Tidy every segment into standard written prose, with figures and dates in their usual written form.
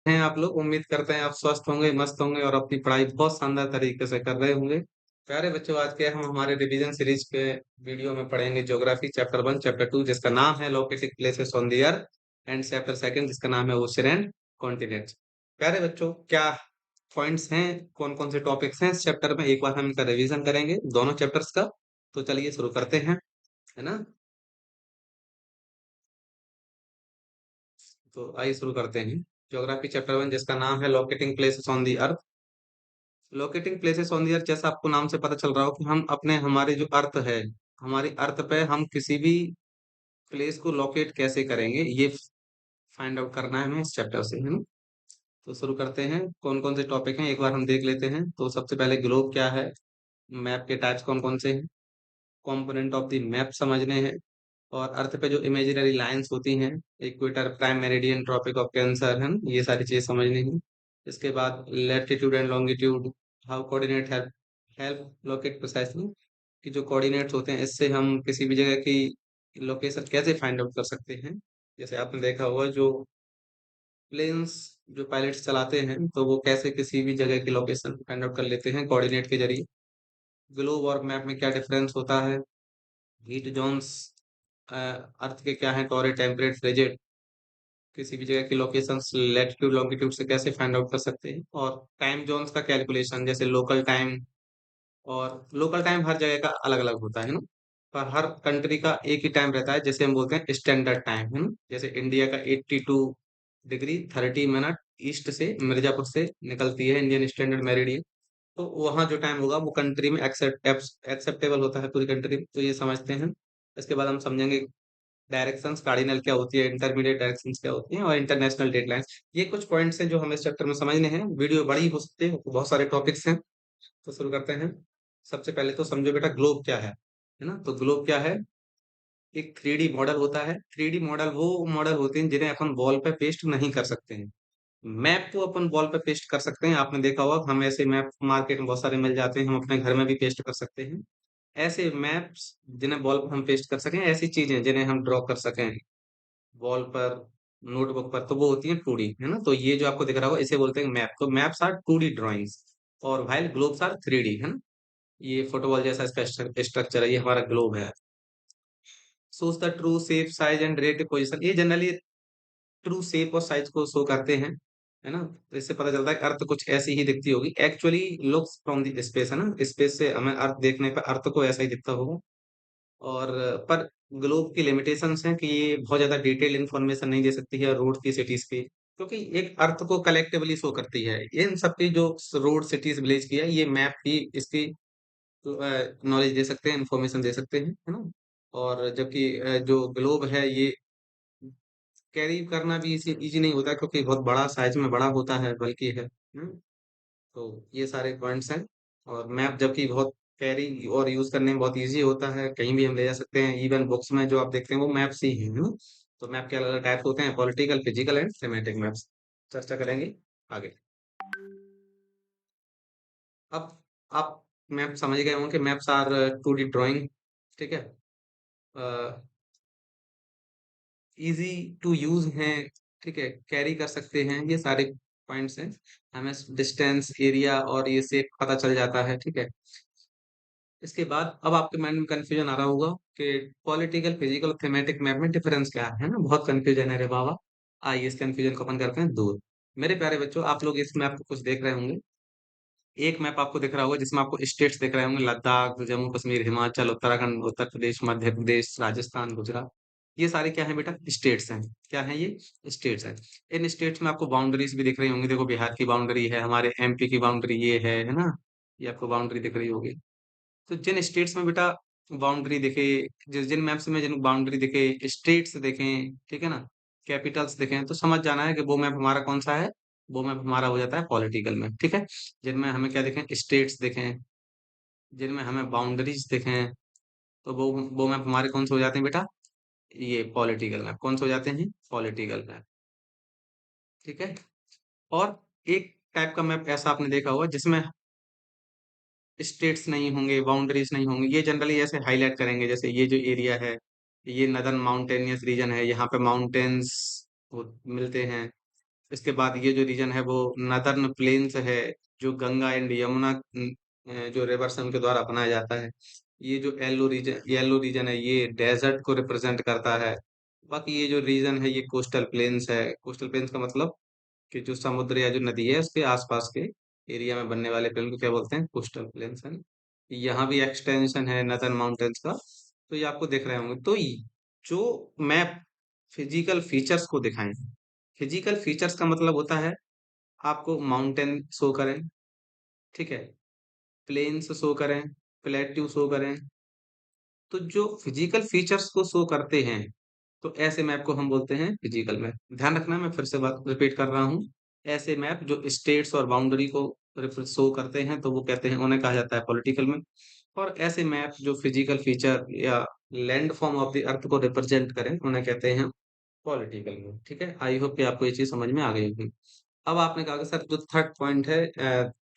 हैं आप लोग। उम्मीद करते हैं आप स्वस्थ होंगे, मस्त होंगे और अपनी पढ़ाई बहुत शानदार तरीके से कर रहे होंगे। प्यारे बच्चों, आज के हम हमारे रिवीजन सीरीज के वीडियो में पढ़ेंगे ज्योग्राफी चैप्टर 1 चैप्टर 2 जिसका नाम है locating places on the earth, and chapter 2 जिसका नाम है ओशन एंड कॉन्टिनेंट्स। प्यारे बच्चों, क्या पॉइंट्स हैं, कौन कौन से टॉपिक्स हैं इस चैप्टर में, एक बार हम इनका रिवीजन करेंगे दोनों चैप्टर्स का। तो चलिए शुरू करते हैं, है ना। तो आइए शुरू करते हैं। ज्योग्राफी चैप्टर 1 जिसका नाम है locating places on the earth. Locating places on the earth, जैसा आपको नाम से पता चल रहा हो कि हम अपने हमारे जो अर्थ है, हमारी अर्थ पे हम किसी भी प्लेस को लोकेट कैसे करेंगे, ये फाइंड आउट करना है हमें इस चैप्टर से, है ना। तो शुरू करते हैं, कौन कौन से टॉपिक हैं एक बार हम देख लेते हैं। तो सबसे पहले ग्लोब क्या है, मैप के टाइप्स कौन कौन से हैं, कंपोनेंट ऑफ द मैप समझने हैं, और अर्थ पे जो इमेजिनरी लाइंस होती हैं, equator, prime meridian, tropic of cancer, है ना, ये सारी चीजें समझनी है। इसके बाद latitude and longitude, how coordinate help help locate precisely, कि जो कोऑर्डिनेट्स होते हैं इससे हम किसी भी जगह की लोकेशन कैसे फाइंड आउट कर सकते हैं। जैसे आपने देखा होगा जो प्लेन्स जो पायलट्स चलाते हैं तो वो कैसे किसी भी जगह की लोकेशन फाइंड आउट कर लेते हैं कोऑर्डिनेट के जरिए। ग्लोब और मैप में क्या डिफरेंस होता है, हीट जोन्स अर्थ के क्या है, टोरे, टेम्परेट, फ्रिजिड, किसी भी जगह की लोकेशन लैटिट्यूड लॉन्गिट्यूड से कैसे फाइंड आउट कर सकते हैं। और टाइम जोन्स का कैलकुलेशन, जैसे लोकल टाइम, और लोकल टाइम हर जगह का अलग अलग होता है ना, पर हर कंट्री का एक ही टाइम रहता है, जैसे हम बोलते हैं स्टैंडर्ड टाइम, है ना। जैसे इंडिया का 82 डिग्री 30 मिनट ईस्ट से, मिर्जापुर से निकलती है इंडियन स्टैंडर्ड मेरिडियन। तो वहाँ जो टाइम होगा वो कंट्री में एक्सेप्टेबल होता है पूरी कंट्री में, तो ये समझते हैं। इसके बाद हम समझेंगे डायरेक्शंस, कार्डिनल क्या होती है, इंटरमीडिएट डायरेक्शंस क्या होती हैं, और इंटरनेशनल डेडलाइंस। ये कुछ पॉइंट्स हैं जो हमें इस चैप्टर में समझने हैं। वीडियो बड़ी हो सकती है, बहुत सारे टॉपिक्स हैं। तो शुरू करते हैं। सबसे पहले तो समझो बेटा ग्लोब क्या है ना। तो ग्लोब क्या है, एक 3D मॉडल होता है। 3D मॉडल वो मॉडल होते हैं जिन्हें अपन वॉल पे पेस्ट नहीं कर सकते हैं। मैप तो अपन वॉल पे पेस्ट कर सकते हैं, आपने देखा होगा हम ऐसे मैप मार्केट में बहुत सारे मिल जाते हैं, हम अपने घर में भी पेस्ट कर सकते हैं। ऐसे मैप्स जिन्हें वॉल पर हम पेस्ट कर सकें, ऐसी चीजें जिन्हें हम ड्रॉ कर सकें वॉल पर, नोटबुक पर, तो वो होती है 2D, है ना। तो ये जो आपको दिख रहा होगा इसे बोलते हैं मैप। तो मैप्स आर 2D ड्राइंग्स, और व्हाइल ग्लोब्स आर 3D, है ना। ये फुटबॉल जैसा इसका स्ट्रक्चर है, ये हमारा ग्लोब है। Shows the true shape, size and relative position, ये जनरली ट्रू शेप और साइज को शो करते हैं, है ना। तो इससे पता चलता है कि अर्थ कुछ ऐसी ही दिखती होगी, actually looks from the space, है ना। स्पेस से हमें अर्थ देखने पर अर्थ को ऐसा ही दिखता होगा। और पर ग्लोब की लिमिटेशंस हैं कि ये बहुत ज्यादा डिटेल इन्फॉर्मेशन नहीं दे सकती है रोड की, सिटीज की, क्योंकि एक अर्थ को कलेक्टिवली शो करती है। इन सबकी जो रोड, सिटीज, विलेज की है, ये मैप ही इसकी नॉलेज दे सकते हैं, इन्फॉर्मेशन दे सकते हैं, है ना। और जबकि जो ग्लोब है ये कैरी करना भी इसी इजी नहीं होता, क्योंकि बहुत बड़ा साइज में बड़ा होता है, बल्कि है। तो ये सारे पॉइंट्स हैं। और मैप जबकि बहुत कैरी और यूज करने में बहुत इजी होता है, कहीं भी हम ले जा सकते हैं, इवन बुक्स में जो आप देखते हैं वो मैप्स ही हैं, है ना। तो मैप के अलग अलग टाइप्स होते हैं, political, physical and thematic maps. चर्चा करेंगे आगे। अब आप मैप समझ गए होंगे कि मैप्स आर 2D ड्राइंग, ठीक है। इजी टू यूज हैं, ठीक है, कैरी कर सकते हैं, ये सारे पॉइंट्स हैं। हमें डिस्टेंस, एरिया और ये से पता चल जाता है, ठीक है। इसके बाद अब आपके माइंड में कंफ्यूजन आ रहा होगा कि पॉलिटिकल, फिजिकल, थीमेटिक मैप में डिफरेंस क्या है ना। बहुत कंफ्यूजन है रे बाबा। आइए इस कंफ्यूजन को अपन करते हैं दूर। मेरे प्यारे बच्चों, आप लोग इस मैप को कुछ देख रहे होंगे। एक मैप आपको दिख रहा होगा जिसमें आपको स्टेट्स दिख रहे होंगे, लद्दाख, जम्मू कश्मीर, हिमाचल, उत्तराखंड, उत्तर प्रदेश, मध्य प्रदेश, राजस्थान, गुजरात। ये सारे क्या है बेटा, स्टेट्स हैं। क्या है ये, स्टेट्स हैं। इन स्टेट्स में आपको बाउंड्रीज भी दिख रही होंगी, देखो बिहार की बाउंड्री है, हमारे एमपी की बाउंड्री ये है ना। ये आपको बाउंड्री दिख रही होगी। तो जिन स्टेट्स में बेटा बाउंड्री दिखे, जिस जिन मैप्स में जिन बाउंड्री दिखे, स्टेट्स देखें, ठीक है ना, कैपिटल्स दिखें, तो समझ जाना है कि वो मैप हमारा कौन सा है। वो मैप हमारा हो जाता है पॉलिटिकल मैप, ठीक है। जिनमें हमें क्या दिखें, स्टेट्स दिखें, जिनमें हमें बाउंड्रीज दिखें, तो वो मैप हमारे कौन से हो जाते हैं बेटा, ये पॉलिटिकल मैप। कौन से हो जाते हैं, पॉलिटिकल मैप, ठीक है। और एक टाइप का मैप ऐसा आपने देखा होगा जिसमें स्टेट्स नहीं होंगे, बाउंड्रीज नहीं होंगी, ये जनरली ऐसे हाईलाइट करेंगे, जैसे ये जो एरिया है, ये नदर्न माउंटेनियस रीजन है, यहाँ पे माउंटेन्स मिलते हैं, इसके बाद ये जो रीजन है वो नदर्न प्लेन्स है, जो गंगा एंड यमुना जो रिवर्स है उनके द्वारा अपनाया जाता है। ये जो येलो रीजन है ये डेजर्ट को रिप्रेजेंट करता है। बाकी ये जो रीजन है ये कोस्टल प्लेन्स है। कोस्टल प्लेन्स का मतलब कि जो समुद्र या जो नदी है उसके आसपास के एरिया में बनने वाले प्लेन को क्या बोलते हैं, कोस्टल प्लेन्स है। यहाँ भी एक्सटेंशन है नदर्न माउंटेन्स का, तो ये आपको दिख रहे होंगे। तो जो मैप फिजिकल फीचर्स को दिखाएं, फिजिकल फीचर्स का मतलब होता है आपको माउंटेन शो करें, ठीक है, प्लेन्स शो करें, प्लेट्यू शो करें। तो जो फिजिकल फीचर्स को शो करते हैं, तो ऐसे मैप को हम बोलते हैं फिजिकल मैप। ध्यान रखना, मैं फिर से बात रिपीट कर रहा हूँ। ऐसे मैप जो स्टेट्स और बाउंड्री को शो करते हैं तो वो कहते हैं, उन्हें कहा जाता है पॉलिटिकल मैप। और ऐसे मैप जो फिजिकल फीचर या land form of the earth को रिप्रेजेंट करें उन्हें कहते हैं पॉलिटिकल मैप। ठीक है, आई होप कि आपको ये चीज समझ में आ गई होगी। अब आपने कहा कि सर जो थर्ड पॉइंट है,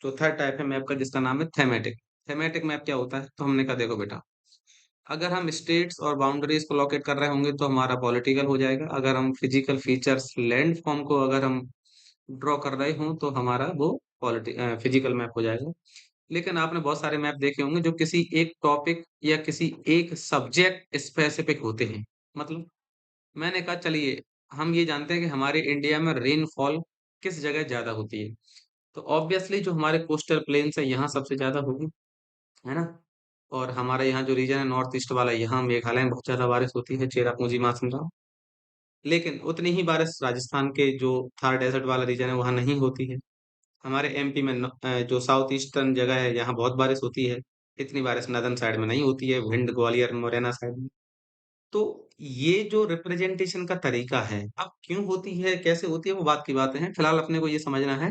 जो थर्ड टाइप है मैप का जिसका नाम है थेमेटिक। थेमेटिक मैप क्या होता है? तो हमने कहा देखो बेटा, अगर हम स्टेट्स और बाउंड्रीज को लोकेट कर रहे होंगे तो हमारा पॉलिटिकल हो जाएगा। अगर हम फिजिकल फीचर्स लैंड फॉर्म को अगर हम ड्रॉ कर रहे हों तो हमारा वो फिजिकल मैप हो जाएगा। लेकिन आपने बहुत सारे मैप देखे होंगे जो किसी एक टॉपिक या किसी एक सब्जेक्ट स्पेसिफिक होते हैं। मतलब मैंने कहा चलिए हम ये जानते हैं कि हमारे इंडिया में रेनफॉल किस जगह ज्यादा होती है, तो ऑब्वियसली जो हमारे कोस्टल प्लेन्स है यहाँ सबसे ज्यादा होगी, है ना। और हमारे यहाँ जो रीजन है नॉर्थ ईस्ट वाला, यहाँ मेघालय में बहुत ज्यादा बारिश होती है, चेरापूंजी मानसरोवर। लेकिन उतनी ही बारिश राजस्थान के जो थार डेजर्ट वाला रीजन है वहाँ नहीं होती है। हमारे एमपी में जो साउथ ईस्टर्न जगह है यहाँ बहुत बारिश होती है। इतनी बारिश नदर्न साइड में नहीं होती है, भिंड ग्वालियर मुरैना साइड में। तो ये जो रिप्रेजेंटेशन का तरीका है, अब क्यों होती है कैसे होती है वो बात की बात है, फिलहाल अपने को ये समझना है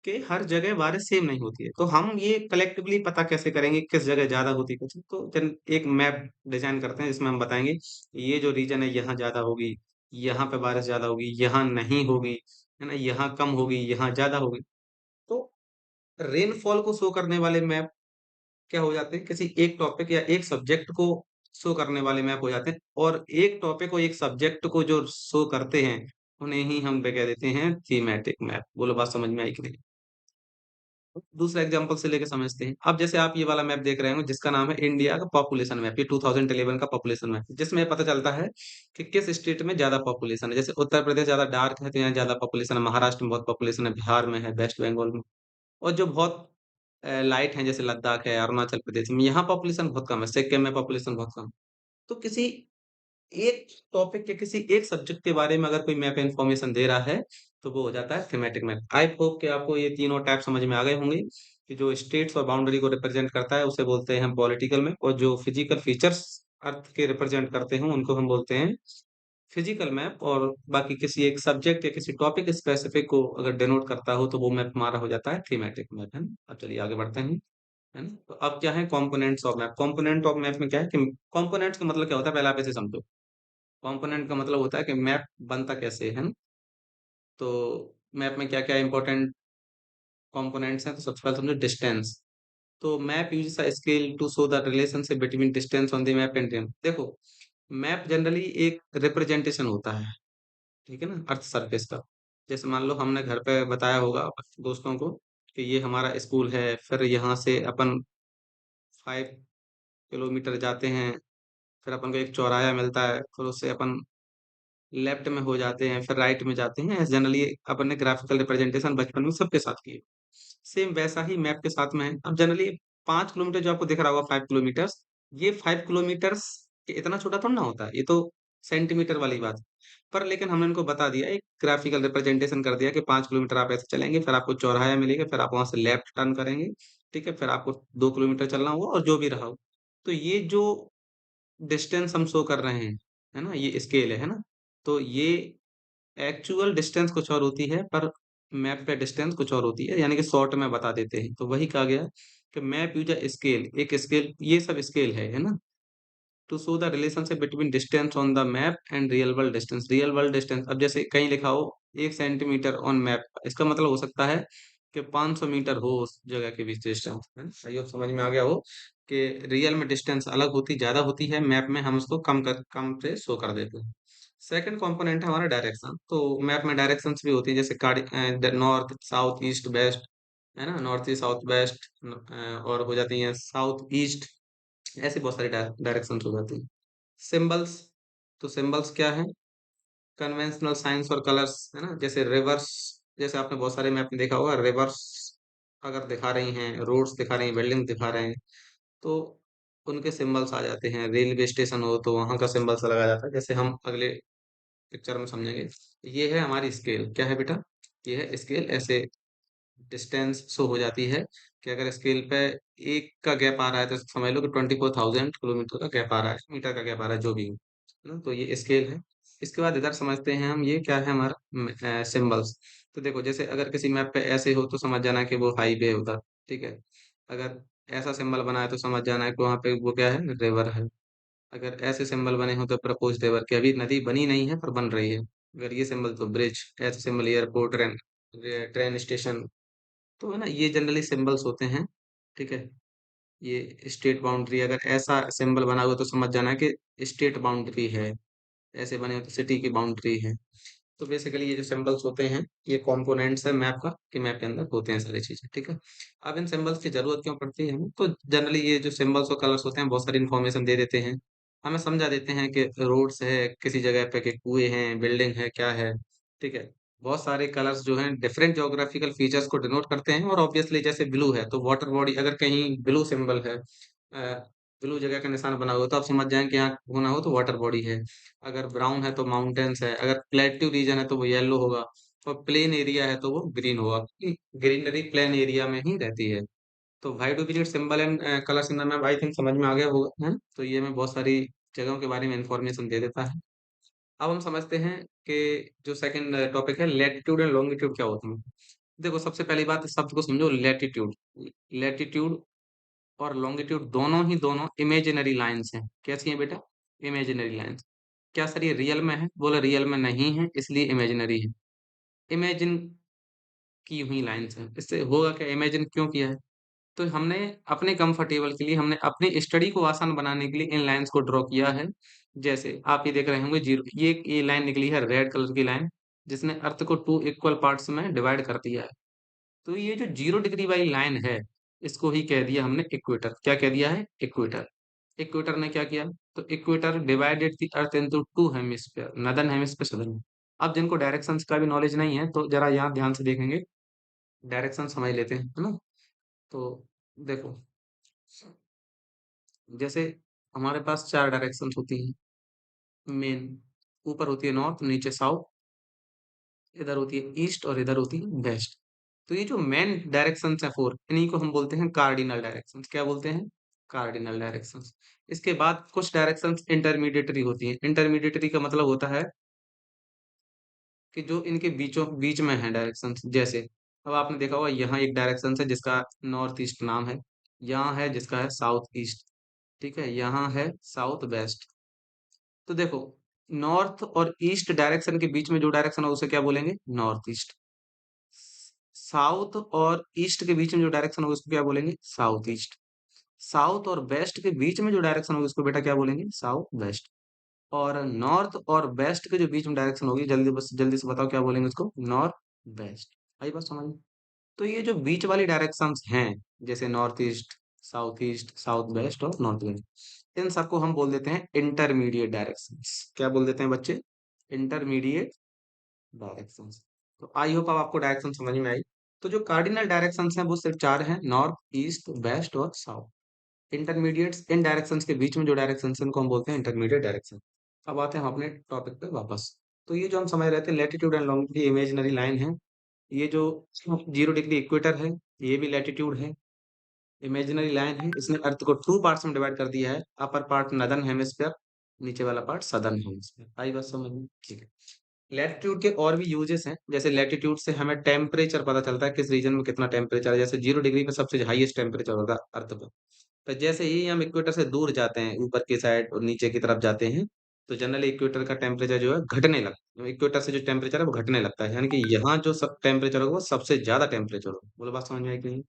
कि हर जगह बारिश सेम नहीं होती है। तो हम ये कलेक्टिवली पता कैसे करेंगे किस जगह ज्यादा होती है कुछ, तो एक मैप डिजाइन करते हैं जिसमें हम बताएंगे ये जो रीजन है यहाँ ज्यादा होगी, यहाँ पे बारिश ज्यादा होगी, यहाँ नहीं होगी, है ना, यहाँ कम होगी, यहाँ ज्यादा होगी। तो रेनफॉल को शो करने वाले मैप क्या हो जाते हैं, किसी एक टॉपिक या एक सब्जेक्ट को शो करने वाले मैप हो जाते हैं। और एक टॉपिक को एक सब्जेक्ट को जो शो करते हैं उन्हें ही हम क्या देते हैं, थीमेटिक मैप। बोलो बात समझ में आई कि नहीं? दूसरा एग्जांपल से लेके समझते हैं। अब जैसे आप ये वाला मैप देख रहे हो जिसका नाम है इंडिया का पॉपुलेशन मैप, ये 2011 का पॉपुलेशन मैप, जिसमें पता चलता है कि किस स्टेट में ज्यादा पॉपुलेशन है। जैसे उत्तर प्रदेश ज्यादा डार्क है तो यहाँ ज्यादा पॉपुलेशन है, महाराष्ट्र में बहुत पॉपुलेशन है, बिहार में है, वेस्ट बंगाल में। और जो बहुत लाइट है जैसे लद्दाख है, अरुणाचल प्रदेश में, यहाँ पॉपुलेशन बहुत कम है, सिक्किम में पॉपुलेशन बहुत कम। तो किसी एक टॉपिक के किसी एक सब्जेक्ट के बारे में अगर कोई मैप इंफॉर्मेशन दे रहा है तो वो हो जाता है थीमेटिक मैप। आई होप कि आपको ये तीनों टाइप समझ में आ गए होंगे कि जो स्टेट्स और बाउंड्री को रिप्रेजेंट करता है उसे बोलते हैं हम पॉलिटिकल मैप, और जो फिजिकल फीचर्स अर्थ के रिप्रेजेंट करते हैं उनको हम बोलते हैं फिजिकल मैप। और बाकी किसी एक सब्जेक्ट या किसी टॉपिक स्पेसिफिक को अगर डिनोट करता हो तो वो मैप हमारा हो जाता है थीमेटिक मैप, है ना। अब चलिए आगे बढ़ते हैं, है ना। तो अब क्या है components of map. Component of map में क्या है कि कंपोनेंट्स का मतलब क्या होता है, पहले आप इसे समझो। कंपोनेंट का मतलब होता है कि मैप बनता कैसे है ना। तो मैप में क्या क्या इंपॉर्टेंट कंपोनेंट्स हैं, तो सबसे पहले समझो डिस्टेंस। तो map uses a scale to show the relationship between distance on the map and time. देखो मैप जनरली एक रिप्रेजेंटेशन होता है, ठीक है ना, अर्थ सरफेस का। जैसे मान लो हमने घर पे बताया होगा दोस्तों को कि ये हमारा स्कूल है, फिर यहाँ से अपन 5 किलोमीटर जाते हैं, फिर अपन को एक चौराहा मिलता है, फिर उससे अपन लेफ्ट में हो जाते हैं, फिर राइट में जाते हैं। जनरली अपन ने ग्राफिकल रिप्रेजेंटेशन बचपन में सबके साथ की है। सेम वैसा ही मैप के साथ में है। अब जनरली 5 किलोमीटर जो आपको दिख रहा होगा 5 किलोमीटर, ये 5 किलोमीटर इतना छोटा थोड़ा ना होता है, ये तो सेंटीमीटर वाली बात है। पर लेकिन हमने इनको बता दिया, एक ग्राफिकल रिप्रेजेंटेशन कर दिया कि 5 किलोमीटर आप ऐसे चलेंगे, फिर आपको चौराहा मिलेगा, फिर आप वहां से लेफ्ट टर्न करेंगे, ठीक है, फिर आपको 2 किलोमीटर चलना होगा और जो भी रहा हो। तो ये जो डिस्टेंस हम शो कर रहे हैं, है ना, ये स्केल है ना। तो ये एक्चुअल डिस्टेंस कुछ और होती है पर मैप पे डिस्टेंस कुछ और होती है, यानी कि शॉर्ट में बता देते हैं। तो वही कहा गया कि मैप यूज अ स्केल, एक स्केल, ये सब स्केल है ना, to show the relationship between distance on the map and real world distance. Real world distance, अब जैसे कहीं लिखा हो 1 सेंटीमीटर ऑन मैप, इसका मतलब हो सकता है कि 500 मीटर हो उस जगह के बीच डिस्टेंस, है ना। ये समझ में आ गया हो कि रियल में डिस्टेंस अलग होती, ज्यादा होती है, मैप में हम उसको कम से शो कर देते हैं। सेकंड कंपोनेंट है हमारा डायरेक्शन। तो मैप में डायरेक्शंस भी होती हैं, जैसे नॉर्थ, साउथ, ईस्ट, वेस्ट, है ना? नॉर्थ ईस्ट, साउथ वेस्ट, और हो जाती हैं साउथ ईस्ट। ऐसे बहुत सारी डायरेक्शंस हो जाती हैं। सिंबल्स, तो सिंबल्स क्या है? कन्वेंशनल साइंस और कलर्स, है ना? जैसे रिवर्स, जैसे आपने बहुत सारे मैप में देखा होगा, रिवर्स अगर दिखा रही हैं, रोड्स दिखा रही हैं, बिल्डिंग दिखा रहे हैं, तो उनके सिंबल्स आ जाते हैं। रेलवे स्टेशन हो तो वहां का सिंबल्स लगा जाता है, जैसे हम अगले पिक्चर में समझेंगे। ये है हमारी स्केल, क्या है बेटा? ये है स्केल। ऐसे डिस्टेंस शो हो जाती है कि अगर स्केल पे एक का गैप आ रहा है तो समझ लो कि 24,000 किलोमीटर का गैप आ रहा है, मीटर का गैप आ रहा है, जो भी हो, है ना? तो ये स्केल है। इसके बाद इधर समझते हैं हम, ये क्या है हमारा? सिंबल्स। तो देखो, जैसे अगर किसी मैप पे ऐसे हो तो समझ जाना कि वो हाईवे है उधर, ठीक है। अगर ऐसा सिंबल बना है तो समझ जाना है कि वहाँ पे वो क्या है, रिवर है। अगर ऐसे सिंबल बने हो तो प्रपोज रिवर, कि अभी नदी बनी नहीं है पर बन रही है। अगर ये सिंबल तो ब्रिज, ऐसे symbol airport, train, train station. तो है ना, ये जनरली सिंबल्स होते हैं, ठीक है। ये स्टेट बाउंड्री, अगर ऐसा सिंबल बना हुआ तो समझ जाना कि स्टेट बाउंड्री है। ऐसे बने हो तो सिटी की बाउंड्री है। तो बेसिकली ये जो सिंबल्स होते हैं, ये कंपोनेंट्स है मैप का, कि मैप के अंदर होते हैं सारी चीजें, ठीक है। अब इन सिंबल्स की जरूरत क्यों पड़ती है हमें? तो जनरली ये जो सिंबल्स और कलर्स होते हैं बहुत सारी इन्फॉर्मेशन दे देते हैं। हमें समझा देते हैं कि रोड्स है किसी जगह पे, कि कुएं हैं, बिल्डिंग है, क्या है, ठीक है। बहुत सारे कलर्स जो हैं डिफरेंट ज्योग्राफिकल फीचर्स को डिनोट करते हैं, और ऑब्वियसली जैसे ब्लू है तो वाटर बॉडी, अगर कहीं ब्लू सिंबल है, ब्लू जगह का निशान बना हुआ है, तो आप समझ जाएं कि यहाँ होना हो तो वाटर बॉडी है। अगर ब्राउन है तो माउंटेन्स है, अगर प्लेट्यू रीजन है तो वो येलो होगा, और प्लेन एरिया है तो वो ग्रीन होगा, क्योंकि ग्रीनरी प्लेन एरिया में ही रहती है। तो why do we need symbol and colours in the map? I think समझ में आ गया होगा, है? तो ये हमें बहुत सारी जगहों के बारे में इंफॉर्मेशन दे देता है। अब हम समझते हैं कि जो सेकंड टॉपिक है, लैटिट्यूड एंड लॉन्गिट्यूड क्या होते हैं। देखो, सबसे पहली बात इस शब्द को समझो, लैटिट्यूड। लैटिट्यूड और लॉन्गिट्यूड दोनों इमेजिनरी लाइंस हैं। कैसी हैं बेटा? Imaginary lines. क्या सर ये रियल में है? बोले रियल में नहीं है, इसलिए इमेजिनरी है। इमेजिन की हुई लाइंस हैं। इससे होगा क्या? इमेजिन क्यों किया है? तो हमने अपने कंफर्टेबल के लिए, हमने अपनी स्टडी को आसान बनाने के लिए इन लाइंस को ड्रॉ किया है। जैसे आप ये देख रहे होंगे, जीरो, ये लाइन निकली है रेड कलर की लाइन, जिसने अर्थ को 2 इक्वल पार्ट्स में डिवाइड कर दिया है। तो ये जो 0 डिग्री वाली लाइन है, इसको ही कह दिया हमने इक्वेटर। क्या कह दिया है? इक्वेटर। इक्वेटर ने क्या किया? तो equator divided the earth into 2 hemisphere, northern hemisphere, southern. अब जिनको डायरेक्शंस का भी नॉलेज नहीं है तो जरा यहाँ ध्यान से देखेंगे, डायरेक्शन समझ लेते हैं, है ना? तो देखो, जैसे हमारे पास 4 डायरेक्शंस होती हैं मेन। ऊपर होती है नॉर्थ, नीचे साउथ, इधर होती है ईस्ट, और इधर होती है वेस्ट। तो ये जो मेन डायरेक्शंस हैं 4, इन्हीं को हम बोलते हैं कार्डिनल डायरेक्शंस। क्या बोलते हैं? Cardinal directions. इसके बाद कुछ डायरेक्शंस इंटरमीडिएटरी होती हैं। इंटरमीडिएटरी का मतलब होता है कि जो इनके बीच में है डायरेक्शंस। जैसे अब आपने देखा होगा, यहाँ एक डायरेक्शन है जिसका नॉर्थ ईस्ट नाम है, यहाँ है जिसका है साउथ ईस्ट, ठीक है, यहाँ है साउथ वेस्ट। तो देखो, नॉर्थ और ईस्ट डायरेक्शन के बीच में जो डायरेक्शन है उसे क्या बोलेंगे? North east. साउथ और ईस्ट के बीच में जो डायरेक्शन होगा उसको क्या बोलेंगे? South east. साउथ और वेस्ट के बीच में जो डायरेक्शन होगी उसको बेटा क्या बोलेंगे? South west. और नॉर्थ और वेस्ट के जो बीच में डायरेक्शन होगी, जल्दी से बताओ क्या बोलेंगे उसको? North west. आई बात समझ में? तो ये जो बीच वाली डायरेक्शंस हैं, जैसे नॉर्थ ईस्ट, साउथ वेस्ट और नॉर्थ वेस्ट, इन सबको हम बोल देते हैं इंटरमीडिएट डायरेक्शंस। क्या बोल देते हैं बच्चे? Intermediate directions. तो आई होप अब आपको डायरेक्शन समझ में आई। तो जो कार्डिनल डायरेक्शंस हैं वो सिर्फ 4 हैं, नॉर्थ, ईस्ट, वेस्ट और साउथ। इंटरमीडिएट्स, इन डायरेक्शंस के बीच में जो डायरेक्शंस हैं उनको हम बोलते हैं इंटरमीडिएट डायरेक्शन। अब आते हैं हम अपने टॉपिक पे वापस। तो ये जो हम समझ रहे थे, latitude and longitude imaginary line है। ये जो 0 डिग्री इक्वेटर है, ये भी लैटिट्यूड है, इमेजिनरी लाइन है। इसने अर्थ को 2 पार्ट्स में डिवाइड कर दिया है, अपर पार्ट नॉर्दर्न हेमिस्फीयर, नीचे वाला पार्ट सदर्न हेमिस्फीयर। आई बात समझ में? ठीक है। लैटिट्यूड के और भी यूजेस हैं, जैसे लैटिट्यूड से हमें टेम्परेचर पता चलता है, किस रीजन में कितना टेम्परेचर है। जैसे 0 डिग्री पे सबसे हाईएस्ट टेम्परेचर होगा अर्थ पे। तो जैसे ही हम इक्वेटर से दूर जाते हैं, ऊपर की साइड और नीचे की तरफ जाते हैं, तो जनरली इक्वेटर का टेम्परेचर जो है घटने लगता है। इक्वेटर से जो टेम्परेचर है वो घटने लगता है, यानी कि यहाँ जो सब टेम्परेचर होगा वो सबसे ज्यादा टेम्परेचर होगा। बोलो, बात समझ में आई कि नहीं?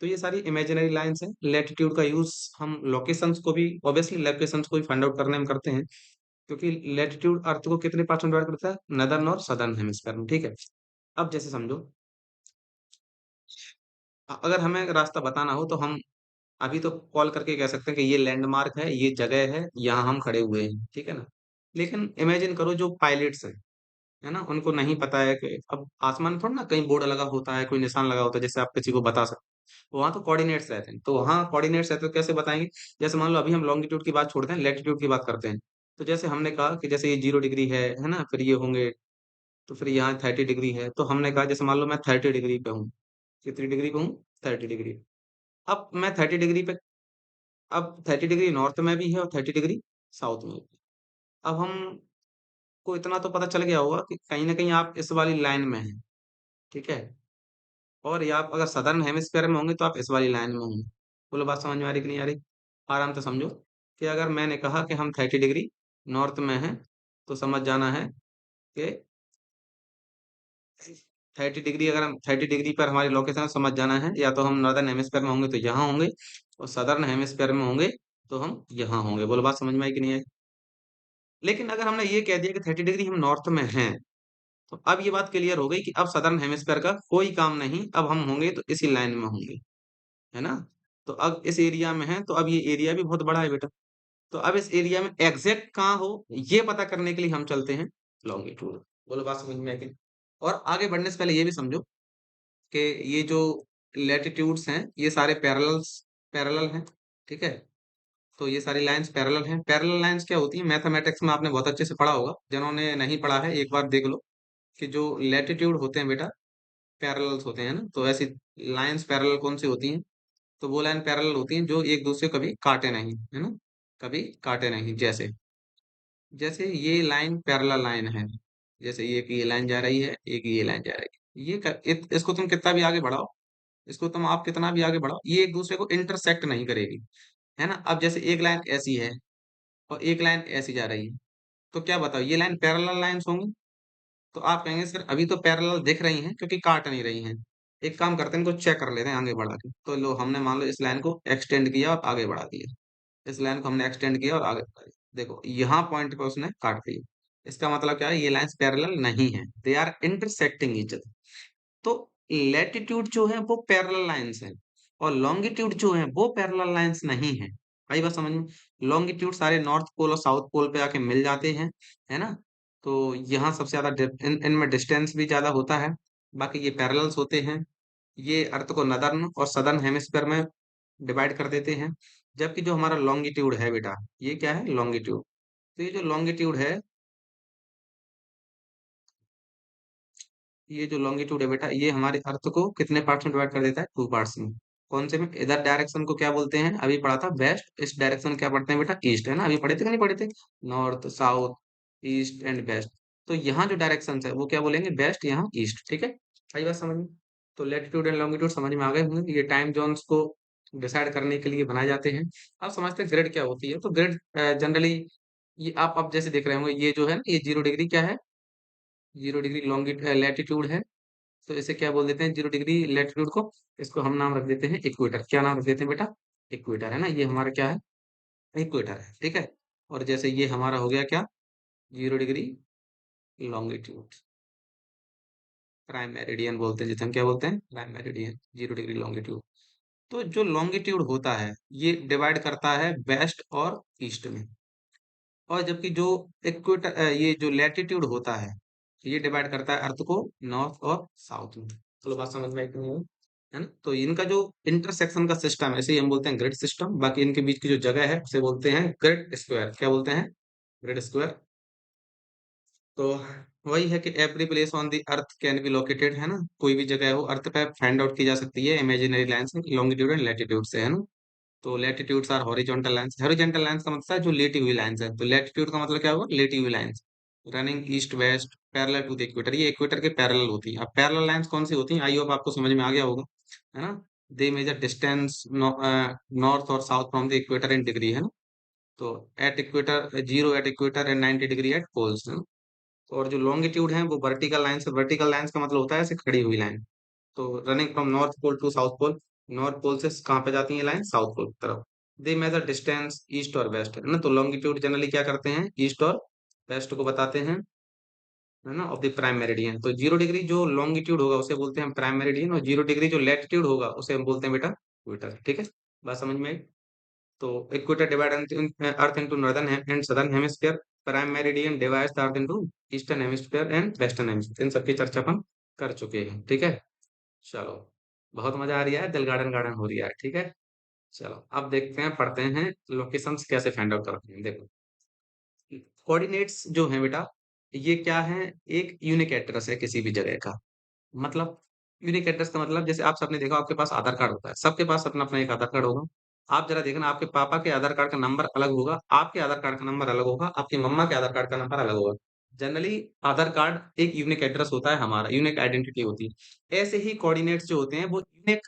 तो ये सारी इमेजिनरी लाइंस हैं। लैटिट्यूड का यूज हम लोकेशंस को भी, ऑब्वियसली लोकेशंस को भी फाइंड आउट करने में करते हैं। क्योंकि लैटिट्यूड अर्थ को कितने पार्ट्स में डिवाइड करता है, नदर्न और सदर्न हेमिस्फीयर में, ठीक है। अब जैसे समझो, अगर हमें रास्ता बताना हो तो हम अभी तो कॉल करके कह सकते हैं कि ये लैंडमार्क है, ये जगह है, यहाँ हम खड़े हुए हैं, ठीक है ना। लेकिन इमेजिन करो जो पायलट्स हैं, है ना, उनको नहीं पता है कि अब आसमान में थोड़ा ना कहीं बोर्ड लगा होता है, कोई निशान लगा होता है जिससे आप किसी को बता सकते हो। वहां तो कोऑर्डिनेट्स रहते हैं, तो वहां कोऑर्डिनेट्स रहते हैं, तो कैसे बताएंगे। जैसे मान लो अभी हम लॉन्गिट्यूड की बात छोड़ते हैं, लैटिट्यूड की बात करते हैं। तो जैसे हमने कहा कि जैसे ये 0 डिग्री है ना, फिर ये होंगे, तो फिर यहाँ 30 डिग्री है, तो हमने कहा जैसे मान लो मैं 30 डिग्री पे हूँ। कितनी डिग्री पे हूँ, 30 डिग्री। अब मैं 30 डिग्री पे, अब 30 डिग्री नॉर्थ में भी है और 30 डिग्री साउथ में भी। अब हम को इतना तो पता चल गया होगा कि कहीं ना कहीं आप इस वाली लाइन में हैं, ठीक है। और या आप अगर सदर्न हेमिस्फीयर में होंगे तो आप इस वाली लाइन में होंगे। बोलो बात समझ में आ रही कि नहीं आ रही। आराम से समझो कि अगर मैंने कहा कि हम 30 डिग्री नॉर्थ में हैं, तो समझ जाना है कि 30 डिग्री, अगर हम 30 डिग्री पर हमारी लोकेशन है, समझ जाना है या तो हम नॉर्दर्न हेमिस्फीयर में होंगे तो यहाँ होंगे, और सदर्न हेमिस्फीयर में होंगे तो हम यहाँ होंगे। बोलो बात समझ में आई कि नहीं आई। लेकिन अगर हमने ये कह दिया कि 30 डिग्री हम नॉर्थ में हैं, तो अब ये बात क्लियर हो गई कि अब सदर्न हेमिस्फीयर का कोई काम नहीं, अब हम होंगे तो इसी लाइन में होंगे, है ना। तो अब इस एरिया में है, तो अब ये एरिया भी बहुत बड़ा है बेटा। तो अब इस एरिया में एग्जैक्ट कहाँ हो, ये पता करने के लिए हम चलते हैं लॉन्गिट्यूड। बोलो बात समझ में आई कि नहीं? और आगे बढ़ने से पहले ये भी समझो कि ये जो लैटिट्यूड्स हैं ये सारे पैरेलल हैं, ठीक है। तो ये सारी लाइंस पैरेलल हैं। पैरेलल लाइंस क्या होती हैं, मैथमेटिक्स में आपने बहुत अच्छे से पढ़ा होगा, जिन्होंने नहीं पढ़ा है एक बार देख लो कि जो लैटिट्यूड होते हैं बेटा, पैरेलल्स होते हैं ना। तो ऐसी लाइंस पैरेलल कौन सी होती हैं, तो वो लाइन पैरेलल होती हैं जो एक दूसरे को कभी काटे नहीं, है ना, कभी काटे नहीं। जैसे जैसे ये लाइन पैरेलल लाइन है, जैसे ये लाइन जा रही है, एक ये लाइन जा रही है, इसको तुम कितना भी आगे बढ़ाओ, इसको तुम आप कितना भी आगे बढ़ाओ, ये एक दूसरे को इंटरसेक्ट नहीं करेगी, है ना। अब जैसे एक लाइन ऐसी है और एक लाइन ऐसी जा रही है, तो क्या बताओ ये लाइन पैरेलल लाइंस होंगी। तो आप कहेंगे सर अभी तो पैरेलल दिख रही हैं क्योंकि काट नहीं रही हैं। एक काम करते हैं, इनको चेक कर लेते हैं आगे बढ़ा के। तो लो हमने मान लो इस लाइन को एक्सटेंड किया और आगे बढ़ा दिया, इस लाइन को हमने एक्सटेंड किया और आगे बढ़ा दिया, देखो यहाँ पॉइंट पे उसने काट दिया। इसका मतलब क्या है, ये लाइंस पैरेलल नहीं है, they are intersecting each other. तो लैटिट्यूड जो है वो पैरेलल लाइंस हैं, और लॉन्गिट्यूड जो है वो पैरेलल लाइंस नहीं है। आई बात समझ में। लॉन्गिट्यूड सारे नॉर्थ पोल और साउथ पोल पे आके मिल जाते हैं, है ना। तो यहाँ सबसे ज्यादा इनमें डिस्टेंस भी ज्यादा होता है। बाकी ये पैरेलल्स होते हैं, ये अर्थ को नदर्न और सदर्न हेमिस्फीयर में डिवाइड कर देते हैं। जबकि जो हमारा लॉन्गिट्यूड है बेटा, ये क्या है, लॉन्गिट्यूड। तो ये जो लॉन्गिट्यूड है, ये जो लॉन्गिट्यूड है बेटा, ये हमारे अर्थ को कितने पार्ट्स में डिवाइड कर देता है, 2 पार्ट्स में। कौन से में, इधर डायरेक्शन को क्या बोलते हैं, अभी पढ़ा था वेस्ट, इस डायरेक्शन क्या पढ़ते हैं बेटा, ईस्ट, है ना। अभी पढ़े थे कि नहीं पढ़े थे, north south east and west. तो यहाँ जो डायरेक्शन है वो क्या बोलेंगे, वेस्ट, यहाँ ईस्ट, ठीक है। आई बात समझ में। तो लेटीट्यूड एंड लॉन्गिट्यूड समझ में आ गए होंगे, ये टाइम जोन्स को डिसाइड करने के लिए बनाए जाते हैं। आप समझते हैं ग्रिड क्या होती है। तो ग्रिड जनरली, ये आप अब जैसे देख रहे होंगे, ये जो है ना, ये 0 डिग्री क्या है, 0 डिग्री लॉन्गिट लैटिट्यूड है। तो इसे क्या बोल देते हैं, 0 डिग्री लेटीट्यूड को, इसको हम नाम रख देते हैं इक्वेटर। क्या नाम रख देते हैं बेटा, इक्वेटर, है ना। ये हमारा क्या है, इक्वेटर है, ठीक है। और जैसे ये हमारा हो गया क्या, 0 डिग्री लॉन्गिट्यूड, प्राइम मेरिडियन बोलते हैं जिसे हम क्या बोलते हैं, प्राइम मेरिडियन, 0 डिग्री लॉन्गिट्यूड। तो जो लॉन्गिट्यूड होता है ये डिवाइड करता है वेस्ट और ईस्ट में। और जबकि जो इक्वेटर, ये जो लैटिट्यूड होता है, ये डिवाइड करता है अर्थ को नॉर्थ और साउथ में। चलो बात समझ में आई कि नहीं आई? है ना। तो इनका जो इंटरसेक्शन का सिस्टम है, इसे ही हम बोलते हैं ग्रिड सिस्टम। बाकी इनके बीच की जो जगह है उसे बोलते हैं ग्रिड स्क्वायर। क्या बोलते हैं, ग्रिड स्क्वायर। तो वही है कि every place on the earth can be located, है ना। कोई भी जगह हो अर्थ पे फाइंड आउट की जा सकती है इमेजिनरी लाइन से, लॉन्गिट्यूड एंड लैटिट्यूड से, है ना। तो latitudes are horizontal lines. Horizontal lines का मतलब है जो लेटी हुई लाइंस है, तो लैटिट्यूड का मतलब क्या हुआ, लेटी हुई lines running east west parallel to the equator, ये इक्वेटर के पैरेलल होती है। अब पैरेलल लाइंस कौन सी होती हैं, आई होप आपको समझ में आ गया होगा, है ना। दे मेजर डिस्टेंस नॉर्थ और south from the equator in degree, है ना। तो at equator 0 at equator and 90 degree at poles, है ना। और जो लॉन्गिट्यूड है वो वर्टिकल लाइंस है। वर्टिकल लाइंस का मतलब होता है ऐसे खड़ी हुई लाइन। तो running from north pole to south pole, north pole से कहाँ पे जाती है लाइन, साउथ पोल की तरफ। दे मेजर डिस्टेंस ईस्ट और वेस्ट, है ना। तो लॉन्गिट्यूड जनरली क्या करते हैं, ईस्ट और वेस्ट को बताते हैं, है ना, ऑफ द प्राइम मेरिडियन। तो 0 डिग्री जो लॉन्गिट्यूड होगा उसे बोलते हैं प्राइम मेरिडियन, और 0 डिग्री जो लैटिट्यूड होगा उसे हम बोलते हैं बेटा इक्वेटर। ठीक है, बात समझ में आई। तो equator divide earth into northern and southern hemisphere, prime meridian divides the earth into eastern hemisphere and western hemisphere. इन सबकी चर्चा अपन कर चुके हैं। ठीक है, चलो, बहुत मजा आ रही है, दिल गार्डन गार्डन हो रही है। ठीक है, चलो अब देखते हैं, पढ़ते हैं लोकेशंस कैसे फाइंड आउट करते हैं। देखो, कोऑर्डिनेट्स जो है बेटा, ये क्या है, एक यूनिक एड्रेस है किसी भी जगह का। मतलब यूनिक एड्रेस का मतलब, जैसे आप सबने देखा, आपके पास आधार कार्ड होता है, सबके पास अपना अपना एक आधार कार्ड होगा। आप जरा देखना, आपके पापा के आधार कार्ड का नंबर अलग होगा, आपके आधार कार्ड का नंबर अलग होगा, आपकी मम्मा के आधार कार्ड का नंबर अलग होगा। जनरली आधार कार्ड एक यूनिक एड्रेस होता है, हमारा यूनिक आइडेंटिटी होती है। ऐसे ही कोऑर्डिनेट्स जो होते हैं वो यूनिक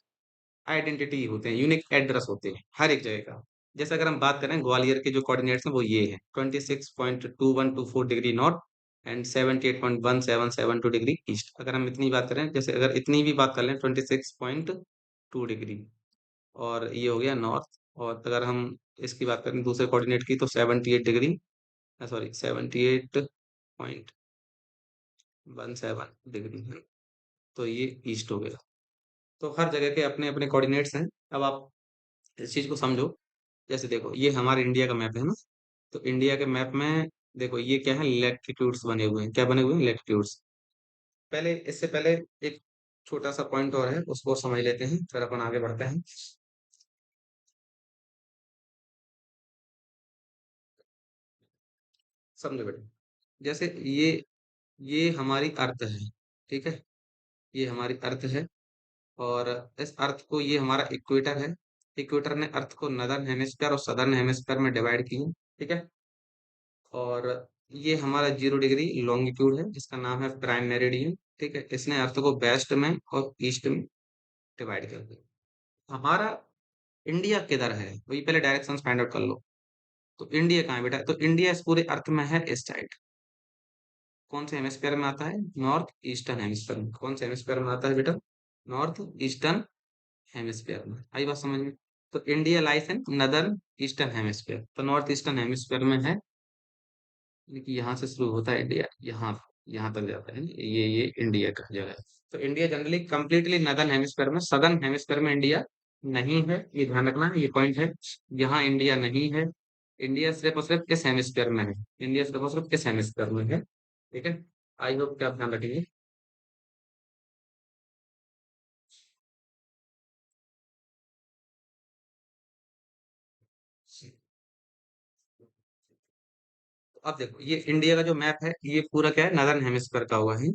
आइडेंटिटी होते हैं, यूनिक एड्रेस होते हैं हर एक जगह का। जैसे अगर हम बात करें ग्वालियर के जो कोऑर्डिनेट्स हैं वो ये है, 26.2124 degree north and 78.1772 degree east. अगर हम इतनी बात करें, जैसे अगर इतनी भी बात कर लें, 26.2 डिग्री, और ये हो गया नॉर्थ। और अगर हम इसकी बात करें दूसरे कोऑर्डिनेट की, तो 78 डिग्री, सॉरी 78.17 डिग्री है, तो ये ईस्ट हो गया। तो हर जगह के अपने अपने कोऑर्डिनेट्स हैं। अब आप इस चीज को समझो। जैसे देखो, ये हमारे इंडिया का मैप है ना, तो इंडिया के मैप में देखो ये क्या है, लैटिट्यूड्स बने हुए हैं। क्या बने हुए हैं, लैटिट्यूड्स। पहले, इससे पहले एक छोटा सा पॉइंट और है, उसको समझ लेते हैं, फिर अपन आगे बढ़ते हैं। समझो बेटा, जैसे ये हमारी अर्थ है, ठीक है, ये हमारी अर्थ है, और इस अर्थ को, ये हमारा इक्वेटर है। इक्वेटर ने अर्थ को नदर्न हेमिस्फीयर और सदर्न हेमिस्फीयर में डिवाइड किया। ठीक है, और ये हमारा 0 डिग्री लॉन्गिट्यूड है, जिसका नाम है प्राइम मेरिडियन। ठीक है, इसने अर्थ को वेस्ट में और ईस्ट में डिवाइड कर दिया। हमारा इंडिया किधर है, वही पहले डायरेक्शंस फाइंड आउट कर लो। तो इंडिया कहाँ है बेटा, तो इंडिया इस पूरे अर्थ में है इस साइड। कौन से हेमिस्फीयर में आता है, नॉर्थ ईस्टर्न हेमिस्फीयर में। कौन से हेमिस्फीयर में आता है बेटा, नॉर्थ ईस्टर्न हेमिस्फीयर में। आई बात समझ में। तो इंडिया लाइस इन नदर्न ईस्टर्न हेमिस्फीयर, तो नॉर्थ ईस्टर्न हेमिस्फीयर में है। देखिए यहाँ से शुरू होता है इंडिया, यहाँ यहाँ तक जाता है, ये इंडिया का जगह है। तो India generally completely northern hemisphere में, सदर्न हेमिस्फीयर में इंडिया नहीं है, ये ध्यान रखना, ये पॉइंट है। यहाँ इंडिया नहीं है। इंडिया सिर्फ और सिर्फ इस हेमिस्फीयर में है। इंडिया सिर्फ और सिर्फ इस हेमिस्फीयर में है। ठीक है, आई होप कि आप ध्यान रखेंगे। अब देखो, ये इंडिया का जो मैप है, ये पूरा क्या है, नदर्न हेमिस्फीयर का हुआ है।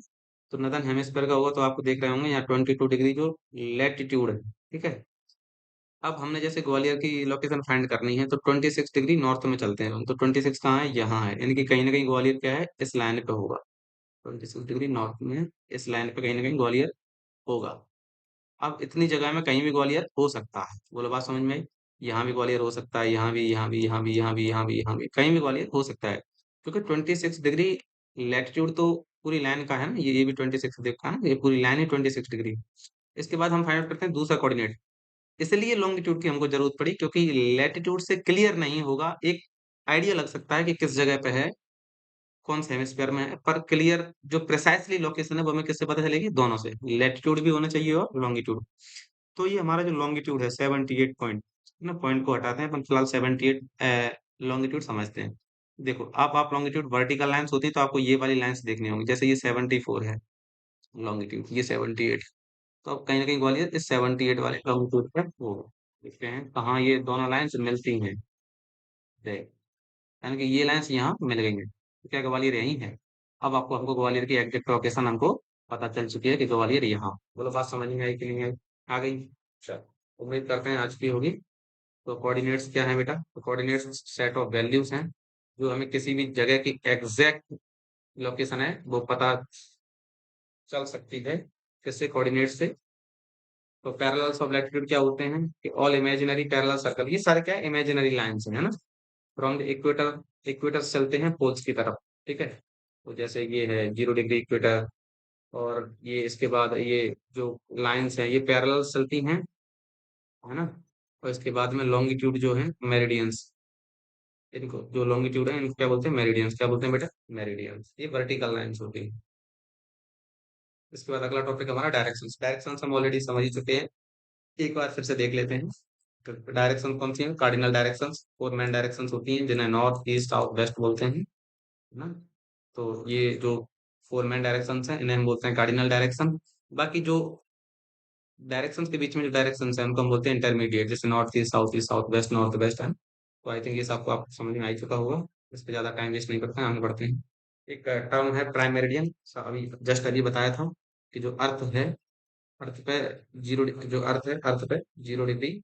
तो नदर्न हेमिस्फीयर का होगा, तो आपको देख रहे होंगे यहाँ 22 डिग्री जो लेटीट्यूड है। ठीक है, अब हमने जैसे ग्वालियर की लोकेशन फाइंड करनी है, तो 26 डिग्री नॉर्थ में चलते हैं। तो 26 कहाँ है, यहाँ है, यानी कि कहीं ना कहीं ग्वालियर क्या है, इस लाइन पे होगा। 26 डिग्री नॉर्थ में इस लाइन पे कहीं ना कहीं ग्वालियर होगा। अब इतनी जगह में कहीं भी ग्वालियर हो सकता है, बोलो बात समझ में आई। यहाँ भी ग्वालियर हो सकता है, यहाँ भी, यहाँ भी, यहाँ भी, यहाँ भी, यहाँ भी, यहाँ भी, कहीं भी ग्वालियर हो सकता है, क्योंकि 26 डिग्री लैटिट्यूड तो पूरी लाइन का है ना, ये भी 26 देखा है ना, ये पूरी लाइन है 26 डिग्री। इसके बाद हम फाइंड आउट करते हैं दूसरा कोऑर्डिनेट। इसलिए लॉन्गिट्यूड की हमको जरूरत पड़ी, क्योंकि लैटिट्यूड से क्लियर नहीं होगा, एक आइडिया लग सकता है कि किस जगह पे है, कौन से हेमिस्फीयर में है, पर क्लियर जो प्रिसाइसली लोकेशन है वो हमें किससे पता चलेगी, दोनों से। लैटिट्यूड भी होना चाहिए और लॉन्गिट्यूड। तो ये हमारा जो लॉन्गिट्यूड है 78 पॉइंट, ना पॉइंट को हटाते हैं अपन, फिलहाल 78 लॉन्गिट्यूड समझते हैं। देखो, आप लॉन्गिट्यूड वर्टिकल लाइंस होती है, तो आपको ये वाली लाइंस देखनी होंगी, जैसे ये 74 है लॉन्गिट्यूड, ये 78। तो अब कहीं ना कहीं ग्वालियर इस 78 वाले लॉन्गिट्यूड पर होगा। देखते हैं कहाँ ये दोनों लाइंस मिलती हैं। देख, यानी कि ये लाइंस यहाँ मिल गई हैं, तो क्या ग्वालियर यही है। अब आपको हमको ग्वालियर की एग्जैक्ट लोकेशन हमको पता चल चुकी है कि ग्वालियर यहाँ। बोलो बात समझ में आई कि नहीं आई, आ गई। चलो, उम्मीद करते हैं आज की होगी। तो कोऑर्डिनेट्स क्या है बेटा, तो कोऑर्डिनेट्स सेट ऑफ वैल्यूज हैं, जो हमें किसी भी जगह की एग्जैक्ट लोकेशन है वो पता चल सकती है, किससे, कोऑर्डिनेट से। तो पैरेलल्स ऑफ लैटिट्यूड क्या होते हैं, कि ऑल इमेजिनरी पैरेलल सर्कल, ये सारे क्या है, इमेजिनरी लाइंस है ना, फ्रॉम द इक्वेटर, इक्वेटर चलते हैं पोल्स की तरफ। ठीक है, तो जैसे ये है 0 डिग्री इक्वेटर, और ये इसके बाद ये जो लाइंस हैं ये पैरेलल चलती हैं, है ना। और इसके बाद में लॉन्गिट्यूड जो है मेरिडियंस, इनको जो लॉन्गिट्यूड है इनको क्या बोलते हैं, मेरिडियंस। क्या बोलते हैं बेटा, मेरिडियंस। ये वर्टिकल लाइन्स होती है। इसके बाद अगला टॉपिक हमारा डायरेक्शंस। डायरेक्शंस हम ऑलरेडी समझ ही चुके हैं, एक बार फिर से देख लेते हैं। तो डायरेक्शन कौन सी है, cardinal directions, four main directions होती हैं जिन्हें नॉर्थ ईस्ट साउथ वेस्ट बोलते हैं, है ना। तो ये जो फोर मेन डायरेक्शंस हैं इन्हें हम बोलते हैं कार्डिनल डायरेक्शन। बाकी जो डायरेक्शंस के बीच में जो डायरेक्शंस हैं उनको हम बोलते हैं इंटरमीडिएट, जैसे north east south west north west है। तो आई थिंक ये सबको आप समझ में आ ही चुका होगा। इस पे ज्यादा टाइम वेस्ट नहीं करते हैं, आगे बढ़ते हैं। एक टर्म है प्राइम मेरिडियन, अभी जस्ट अभी बताया था कि जो अर्थ है, अर्थ पे जीरो, जो अर्थ है अर्थ पे 0 डिग्री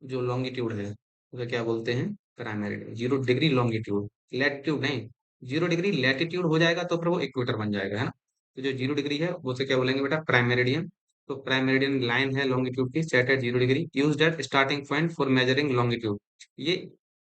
जो लॉन्गिट्यूड है उसे क्या बोलते हैं, prime meridian. 0 degree longitude, latitude नहीं। 0 डिग्री लैटिट्यूड हो जाएगा तो फिर वो इक्वेटर बन जाएगा, है ना। तो जो 0 डिग्री है वो उसे क्या बोलेंगे बेटा, प्राइम मेरिडियन। तो प्राइम मेरिडियन लाइन है लॉन्गिट्यूड की set at 0 degree, used at starting point for measuring longitude. ये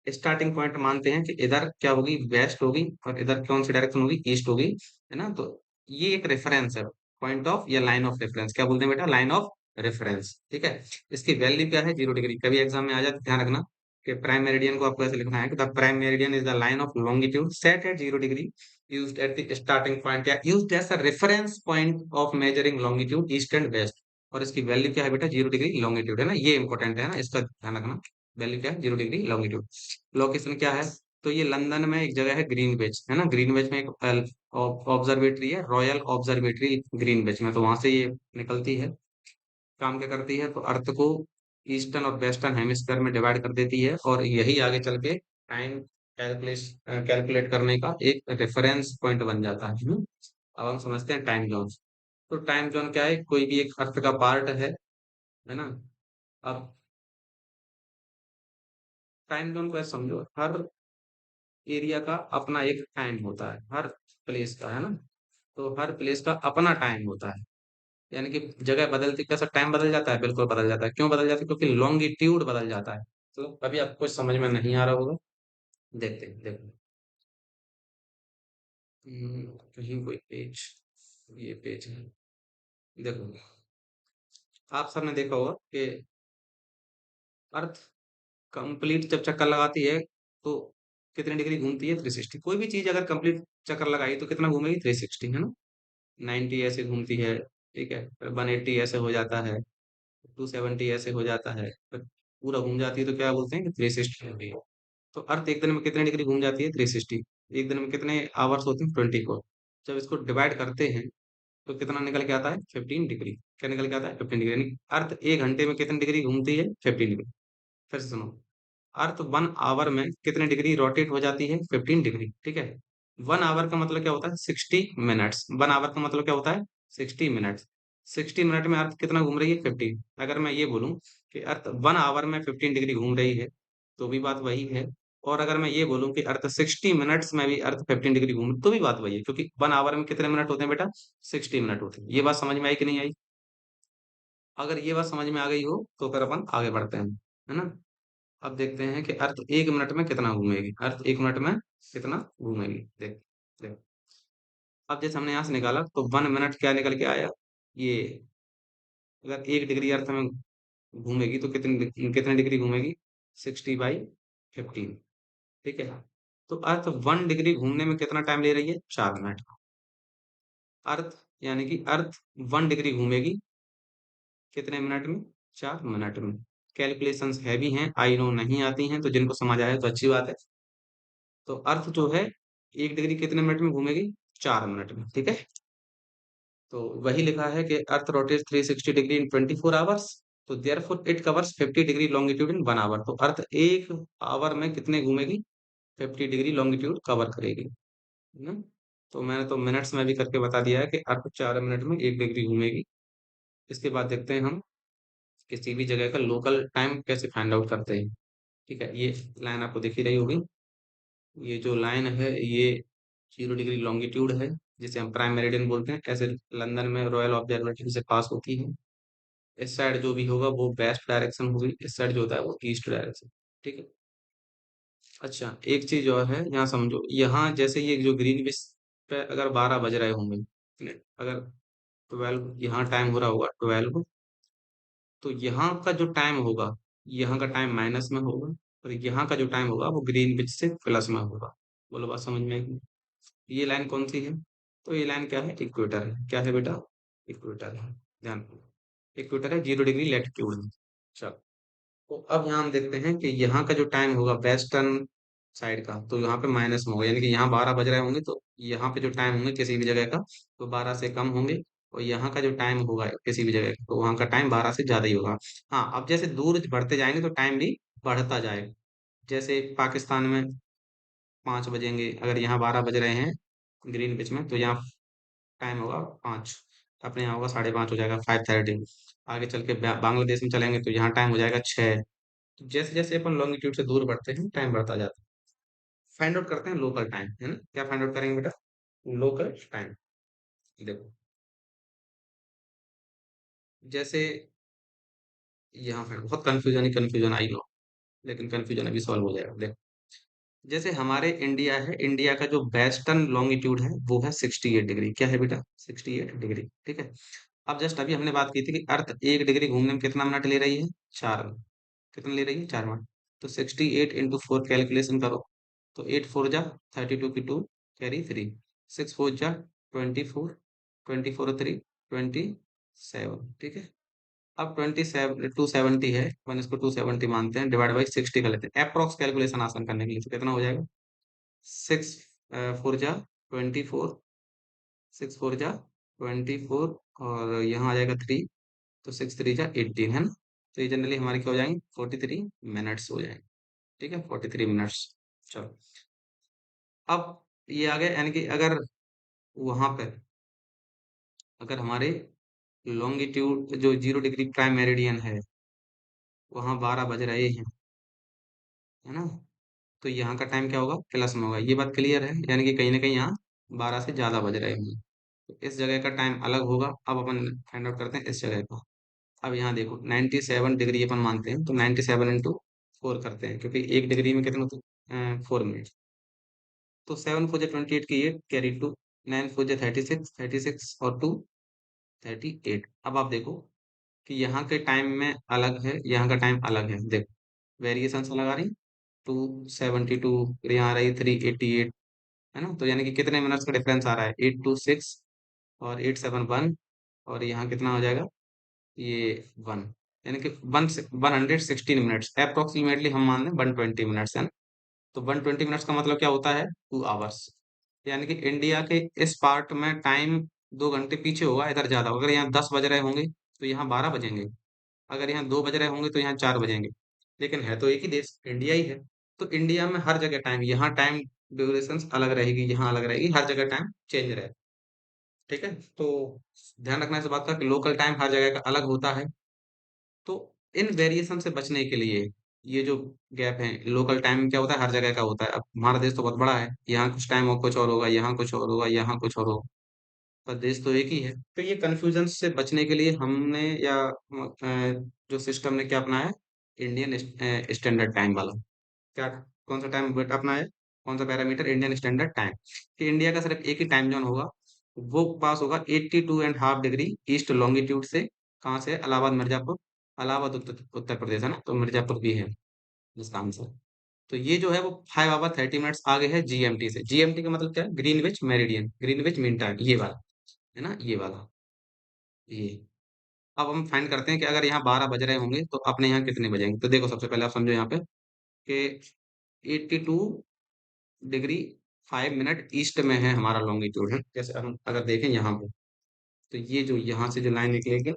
स्टार्टिंग पॉइंट मानते हैं कि इधर क्या होगी, वेस्ट होगी, और इधर कौन सी डायरेक्शन होगी, ईस्ट होगी, है ना। तो ये एक रेफरेंस है, पॉइंट ऑफ या लाइन ऑफ रेफरेंस, क्या बोलते हैं बेटा, लाइन ऑफ रेफरेंस। ठीक है। इसकी वैल्यू क्या है, 0 डिग्री। कभी एग्जाम में आ जाए तो ध्यान रखना कि प्राइम मेरिडियन को आपको ऐसे लिखना है कि the prime meridian is the line of longitude set at 0 degree, used at the starting point या used as a reference point of measuring longitude east and west. और इसकी वैल्यू क्या है बेटा, 0 डिग्री लॉन्गिट्यूड, है ना। ये इंपॉर्टेंट है ना, इसका ध्यान रखना। वैल्यू क्या है, 0 डिग्री लॉन्गिट्यूड। लोकेशन क्या है, तो ये लंदन में एक जगह है ग्रीनविच, है ना। ग्रीनविच में एक ऑब्जर्वेटरी है, रॉयल ऑब्जर्वेटरी ग्रीनविच में, तो वहां से ये निकलती है। काम क्या करती है, तो अर्थ को ईस्टर्न और वेस्टर्न हेमिस्फीयर में डिवाइड कर देती है, और यही आगे चल के टाइम कैलकुलेट करने का एक रेफरेंस पॉइंट बन जाता है। अब हम समझते हैं टाइम जोन। तो टाइम जोन क्या है, कोई भी एक अर्थ का पार्ट है ना। अब टाइम जोन को ऐसे समझो, हर एरिया का अपना एक टाइम होता है, हर प्लेस का, है ना। तो हर प्लेस का अपना टाइम होता है, यानी कि जगह बदलती कैसा टाइम बदल जाता है, बिल्कुल बदल जाता है। क्यों बदल जाता है, क्योंकि लॉन्गिट्यूड बदल जाता है। तो अभी आपको कुछ समझ में नहीं आ रहा होगा, देखते हैं, देखो। कहीं कोई पेज, ये पेज है, देखो। आप सबने देखा होगा कि अर्थ कंप्लीट जब चक्कर लगाती है तो कितनी डिग्री घूमती है, 360। कोई भी चीज अगर कंप्लीट चक्कर लगाई तो कितना घूमेगी, 360, है ना। 90 ऐसे घूमती है, ठीक है, 180 ऐसे हो जाता है, 270 ऐसे हो जाता है, फिर पूरा घूम जाती है तो क्या बोलते हैं कि 360 होती है। तो अर्थ एक दिन में कितने डिग्री घूम जाती है, 360। एक दिन में कितने आवर्स होते हैं, 24। जब इसको डिवाइड करते हैं तो कितना निकल के आता है, 15 डिग्री। क्या निकल के आता है, 15 डिग्री। यानी अर्थ 1 घंटे में कितनी डिग्री घूमती है, 15 डिग्री। फिर से सुनो, अर्थ 1 आवर में कितने डिग्री रोटेट हो जाती है, 15 डिग्री, ठीक है। 1 आवर का मतलब क्या होता है, 60 मिनट्स। 1 आवर का मतलब क्या होता है, 60 मिनट्स। 60 मिनट में अर्थ कितना घूम रही है, 15। अगर मैं ये बोलूं कि अर्थ 1 आवर में 15 डिग्री घूम रही है, तो भी बात वही है। और अगर मैं ये बोलूं कि अर्थ 60 मिनट्स में भी अर्थ 15 डिग्री घूम, तो भी बात वही है, क्योंकि 1 आवर में कितने मिनट होते हैं बेटा, 60 मिनट होते हैं। ये बात समझ में आई कि नहीं आई। अगर ये बात समझ में आ गई हो तो फिर अपन आगे बढ़ते हैं, है ना। अब देखते हैं कि अर्थ 1 मिनट में कितना घूमेगी, अर्थ 1 मिनट में कितना घूमेगी, देख देख। अब जैसे हमने यहाँ से निकाला तो 1 मिनट क्या निकल के आया, ये अगर 1 डिग्री अर्थ में घूमेगी तो कितनी कितने डिग्री घूमेगी, 60/15, ठीक है। तो अर्थ 1 डिग्री घूमने में कितना टाइम ले रही है, 4 मिनट। अर्थ यानी कि अर्थ 1 डिग्री घूमेगी कितने मिनट में, 4 मिनट में। कैलकुलेशंस हैवी हैं, आई नो नहीं आती हैं, तो जिनको समझ आए तो अच्छी बात है। तो अर्थ जो है 1 डिग्री कितने मिनट में घूमेगी, 4 मिनट में, ठीक है। तो वही लिखा है कि earth rotates 360 degree in 24 hours. तो therefore it covers 50 degree longitude in 1 hour. तो अर्थ 1 आवर में कितने घूमेगी, 50 डिग्री लॉन्गिट्यूड कवर करेगी, है ना। तो मैंने तो मिनट्स में भी करके बता दिया है कि अर्थ 4 मिनट में 1 डिग्री घूमेगी। इसके बाद देखते हैं हम किसी भी जगह का लोकल टाइम कैसे फाइंड आउट करते हैं। ठीक है, ये लाइन आपको दिख ही रही होगी। ये जो लाइन है ये 0 डिग्री लॉन्गिट्यूड है, जिसे हम प्राइम मेरिडियन बोलते हैं। ऐसे लंदन में रॉयल ऑब्जर्वेटरी से पास होती है। इस साइड जो भी होगा वो वेस्ट डायरेक्शन होगी, इस साइड जो होता है वो ईस्ट डायरेक्शन, ठीक है। अच्छा, एक चीज और है, यहाँ समझो, यहाँ जैसे ये जो ग्रीनविच पे अगर 12 बज रहे होंगे, अगर 12 यहाँ टाइम हो रहा होगा 12, तो यहाँ का जो टाइम होगा यहाँ का टाइम माइनस में होगा और यहाँ का जो टाइम होगा वो ग्रीनविच से प्लस में होगा। बोलो बात समझ में आएगी? ये लाइन कौन सी है? तो ये लाइन क्या है? इक्वेटर है। क्या है बेटा? इक्वेटर है। ध्यान रखो, इक्वेटर है, 0 डिग्री लैटिट्यूड में। चलो, तो अब यहाँ हम देखते हैं कि यहाँ का जो टाइम होगा वेस्टर्न साइड का, तो यहाँ पे माइनस में होगा, यानी कि यहाँ 12 बज रहे होंगे, तो यहाँ पे जो टाइम होंगे किसी भी जगह का, तो 12 से कम होंगे। और यहाँ का जो टाइम होगा किसी भी जगह का, तो वहाँ का टाइम 12 से ज्यादा ही होगा। हाँ, अब जैसे दूर बढ़ते जाएंगे तो टाइम भी बढ़ता जाएगा। जैसे पाकिस्तान में 5 बजेंगे, अगर यहाँ 12 बज रहे हैं ग्रीन पिच में, तो यहाँ टाइम होगा 5, अपने यहाँ होगा 5:30 हो जाएगा, 5:30। आगे चल के बांग्लादेश में चलेंगे तो यहाँ टाइम हो जाएगा 6। तो जैसे जैसे अपन लॉन्गिट्यूड से दूर बढ़ते हैं टाइम बढ़ता जाता है। फाइंड आउट करते हैं लोकल टाइम, है ना? क्या फाइंड आउट करेंगे बेटा? Local time. देखो, जैसे यहाँ पे बहुत confusion he confusion I know, लेकिन कंफ्यूजन अभी सॉल्व हो जाएगा। देखो, जैसे हमारे इंडिया है, इंडिया का जो वेस्टर्न लॉन्गिट्यूड है वो है 68 डिग्री। क्या है बेटा? 68 डिग्री, ठीक है। अब जस्ट अभी हमने बात की थी कि अर्थ 1 डिग्री घूमने में कितना मिनट ले रही है? 4 मिनट। कितना ले रही है? 4 मिनट। तो 68 × 4 कैलकुलेशन करो। तो 8 4 जा 32 की 2 कैरी 3, 6 4 जा 24, 24 और 3 27, ठीक है। अब 270 है, 1 इसको 270 मानते हैं, डिवाइड बाई 60 कर लेते हैं अप्रॉक्स कैलकुलेशन आसान करने के लिए। तो कितना हो जाएगा? 6 4 जा 24, 6 4 जा 24, और यहाँ आ जाएगा 3, तो 6 3 जा 18, है ना? तो ये जनरली हमारे क्या हो जाएंगे? 43 मिनट्स हो जाएंगे, ठीक है, 43 मिनट्स। चलो, अब ये आ गया, यानी कि अगर वहां पर, अगर हमारे लॉन्गिट्यूड जो 0 डिग्री प्राइम मेरिडियन है, वहां 12 बज रहे हैं, है ना? तो यहाँ का टाइम क्या होगा? प्लस में होगा। ये बात क्लियर है, यानी कि कहीं ना कहीं यहाँ 12 से ज्यादा बज रहे होंगे, तो इस जगह का टाइम अलग होगा। अब अपन फाइंड आउट करते हैं इस जगह का। अब यहाँ देखो, 97 डिग्री अपन मानते हैं, तो 97 × 4 करते हैं, क्योंकि 1 डिग्री में कितना होता है? 4 मिनट। तो 7 4 जा 28 की 8 कैरी 2, 9 4 जा 36, 36 और 2 38। अब आप देखो कि यहाँ के टाइम में अलग है, यहाँ का टाइम अलग है। देखो, वेरिएशन अलग आ रही, 272, यहाँ आ रही 388, है ना? तो यानी कि कितने मिनट्स का डिफरेंस आ रहा है? 826 और 871, और यहाँ कितना हो जाएगा? ये 1, यानी कि 116 मिनट्स अप्रोक्सीमेटली, हम मान लें 120 मिनट्स, है ना? तो 120 मिनट्स का मतलब क्या होता है? 2 आवर्स। यानी कि इंडिया के इस पार्ट में टाइम 2 घंटे पीछे होगा, इधर ज्यादा होगा। अगर यहाँ 10 बज रहे होंगे तो यहाँ 12 बजेंगे, अगर यहाँ 2 बज रहे होंगे तो यहाँ 4 बजेंगे। लेकिन है तो एक ही देश, इंडिया ही है। तो इंडिया में हर जगह टाइम, यहाँ टाइम ड्यूरेशन अलग रहेगी, यहाँ अलग रहेगी, हर जगह टाइम चेंज रहेगा, ठीक है। तो ध्यान रखना इस बात का कि लोकल टाइम हर जगह का अलग होता है। तो इन वेरिएशन से बचने के लिए, ये जो गैप है, लोकल टाइम क्या होता है? हर जगह का होता है। अब हमारा देश तो बहुत बड़ा है, यहाँ कुछ टाइम और कुछ और होगा, यहाँ कुछ और होगा, यहाँ कुछ और होगा, पर देश तो एक ही है। तो ये कंफ्यूजन से बचने के लिए हमने, या जो सिस्टम ने क्या अपनाया? इंडियन स्टैंडर्ड टाइम वाला। क्या? कौन सा टाइम अपनाया? कौन सा पैरामीटर? Indian standard time. कि इंडिया का सिर्फ एक ही टाइम जोन होगा, वो पास होगा 82.5 डिग्री ईस्ट लॉन्गिट्यूड से। कहाँ से? इलाहाबाद मिर्जापुर। इलाहाबाद उत्तर उत्तर प्रदेश, है ना? तो मिर्जापुर भी है इसका आंसर। तो ये जो है वो 5 आवर 30 मिनट्स आगे है जीएमटी से। जीएमटी का मतलब क्या है? Greenwich meridian, Greenwich mean time, ये वाला, है ना? ये वाला, ये। अब हम फाइंड करते हैं कि अगर यहाँ 12 बज रहे होंगे तो अपने यहाँ कितने बजेंगे। तो देखो, सबसे पहले आप समझो यहाँ पे कि 82 डिग्री 5 मिनट ईस्ट में है हमारा लॉन्गिट्यूड, है। जैसे हम अगर देखें यहाँ पे, तो ये जो यहाँ से जो लाइन निकलेगी,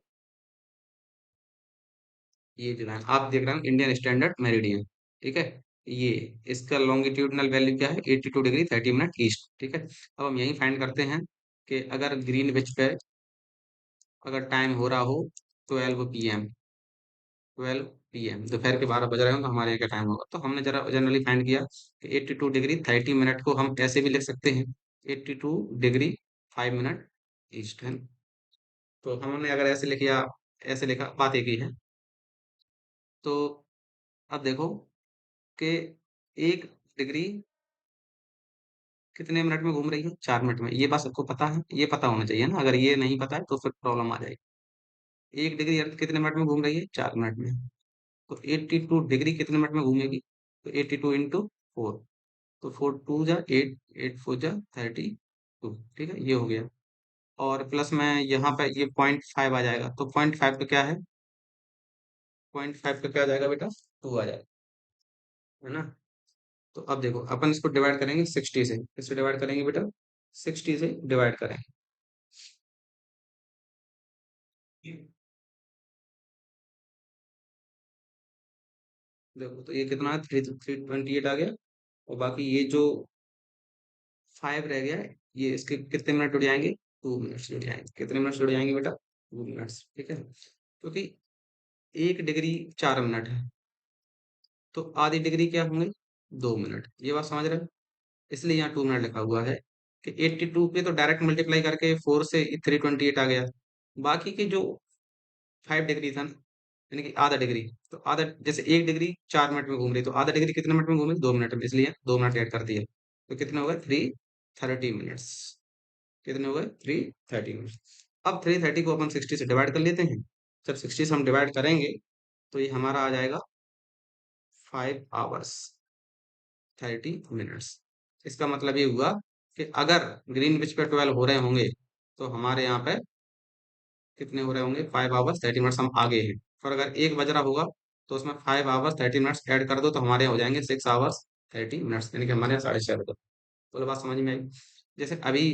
ये जो लाइन आप देख रहे हैं, इंडियन स्टैंडर्ड मेरिडियन, ठीक है। ये इसका लॉन्गिट्यूडनल वैल्यू क्या है? 82 डिग्री 30 मिनट ईस्ट, ठीक है। अब हम यही फाइंड करते हैं कि अगर ग्रीनविच पे अगर टाइम हो रहा हो 12 PM, 12 PM, दोपहर के 12 बज रहे हो, तो हमारे यहाँ का टाइम होगा। तो हमने जरा जनरली फाइंड किया कि 82 डिग्री 30 मिनट को हम ऐसे भी लिख सकते हैं, 82 डिग्री 5 मिनट ईस्ट, है। तो हमने अगर ऐसे लिख या ऐसे लिखा, बात एक ही है। तो अब देखो कि 1 डिग्री कितने मिनट में घूम रही है? 4 मिनट में। ये बात सबको पता है, ये पता होना चाहिए ना। अगर ये नहीं पता है तो फिर प्रॉब्लम आ जाएगी। 1 डिग्री अर्थ कितने मिनट में घूम रही है? 4 मिनट में। तो 82 डिग्री कितने मिनट में घूमेगी? तो 82 इंटू 4, तो 4 2 जा 8, 8 4 जा 32, ठीक है, ये हो गया। और प्लस में यहाँ पे ये 0.5 आ जाएगा, तो 0.5 का क्या है? 0.5 का क्या आ जाएगा बेटा? 2 आ जाएगा, है ना? तो अब देखो अपन इसको डिवाइड करेंगे 60 से, किससे डिवाइड करेंगे बेटा? 60 से डिवाइड करेंगे। देखो तो ये कितना है, 328 आ गया। और बाकी ये जो 5 रह गया है, ये इसके कितने मिनट जुड़ जाएंगे? 2 मिनट्स जुड़ जाएंगे। कितने मिनट्स जुड़ जाएंगे बेटा? 2 मिनट्स, ठीक है। क्योंकि 1 डिग्री 4 मिनट है, तो आधी डिग्री क्या होंगे? 2 मिनट। ये बात समझ रहे हो? इसलिए यहाँ 2 मिनट लिखा हुआ है कि 82 पे तो डायरेक्ट मल्टीप्लाई करके 4 से 328 आ गया। बाकी के जो 5 डिग्री था ना, यानी कि आधा डिग्री, तो आधा, जैसे 1 डिग्री 4 मिनट में घूम रही, तो आधा डिग्री कितने मिनट में घूम रही? 2 मिनट में, इसलिए 2 मिनट ऐड कर दिए। तो कितने हो गए? 330 मिनट्स। कितने हो गए? 330 मिनट्स। अब 330 को अपन 60 से डिवाइड कर लेते हैं। जब 60 से हम डिवाइड करेंगे तो ये हमारा आ जाएगा 5 आवर्स 30 मिनट्स। इसका मतलब ये हुआ कि अगर ग्रीन विच पे 12 हो रहे होंगे, तो हमारे यहाँ पे कितने हो रहे होंगे? 5 आवर्स 30 मिनट्स हम आगे हैं। और अगर 1 बज रहा होगा, तो उसमें 5 आवर्स 30 मिनट्स ऐड कर दो, तो हमारे यहाँ हो जाएंगे 6 आवर्स 30 मिनट्स, यानी कि हमारे यहाँ 6:30 बजे। तो बात समझ में आई? जैसे अभी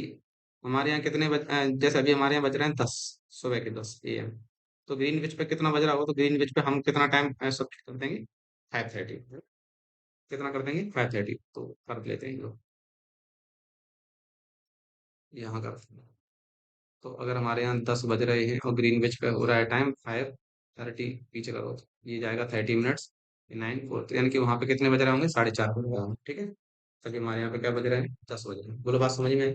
हमारे यहाँ जैसे अभी हमारे यहाँ बज रहे हैं 10, सुबह के 10 AM। तो ग्रीन विच पे कितना बज रहा होगा? तो ग्रीन विच पे हम कितना टाइम सब्सिट्यूट कर देंगे? 5:30। कितना कर देंगे? 5:30, तो कर लेते हैं लोग, यहाँ कर। तो अगर हमारे यहाँ 10 बज रहे हैं और ग्रीनविच पे हो रहा है टाइम 5:30, पीछे करो तो ये जाएगा 30 मिनट्स, 9 4, यानी कि वहाँ पे कितने बज रहे होंगे? 4:30 बज रहे होंगे, ठीक है। तभी हमारे यहाँ पे क्या बज रहे हैं? 10 बज रहे हैं। बोलो बात समझ में आई?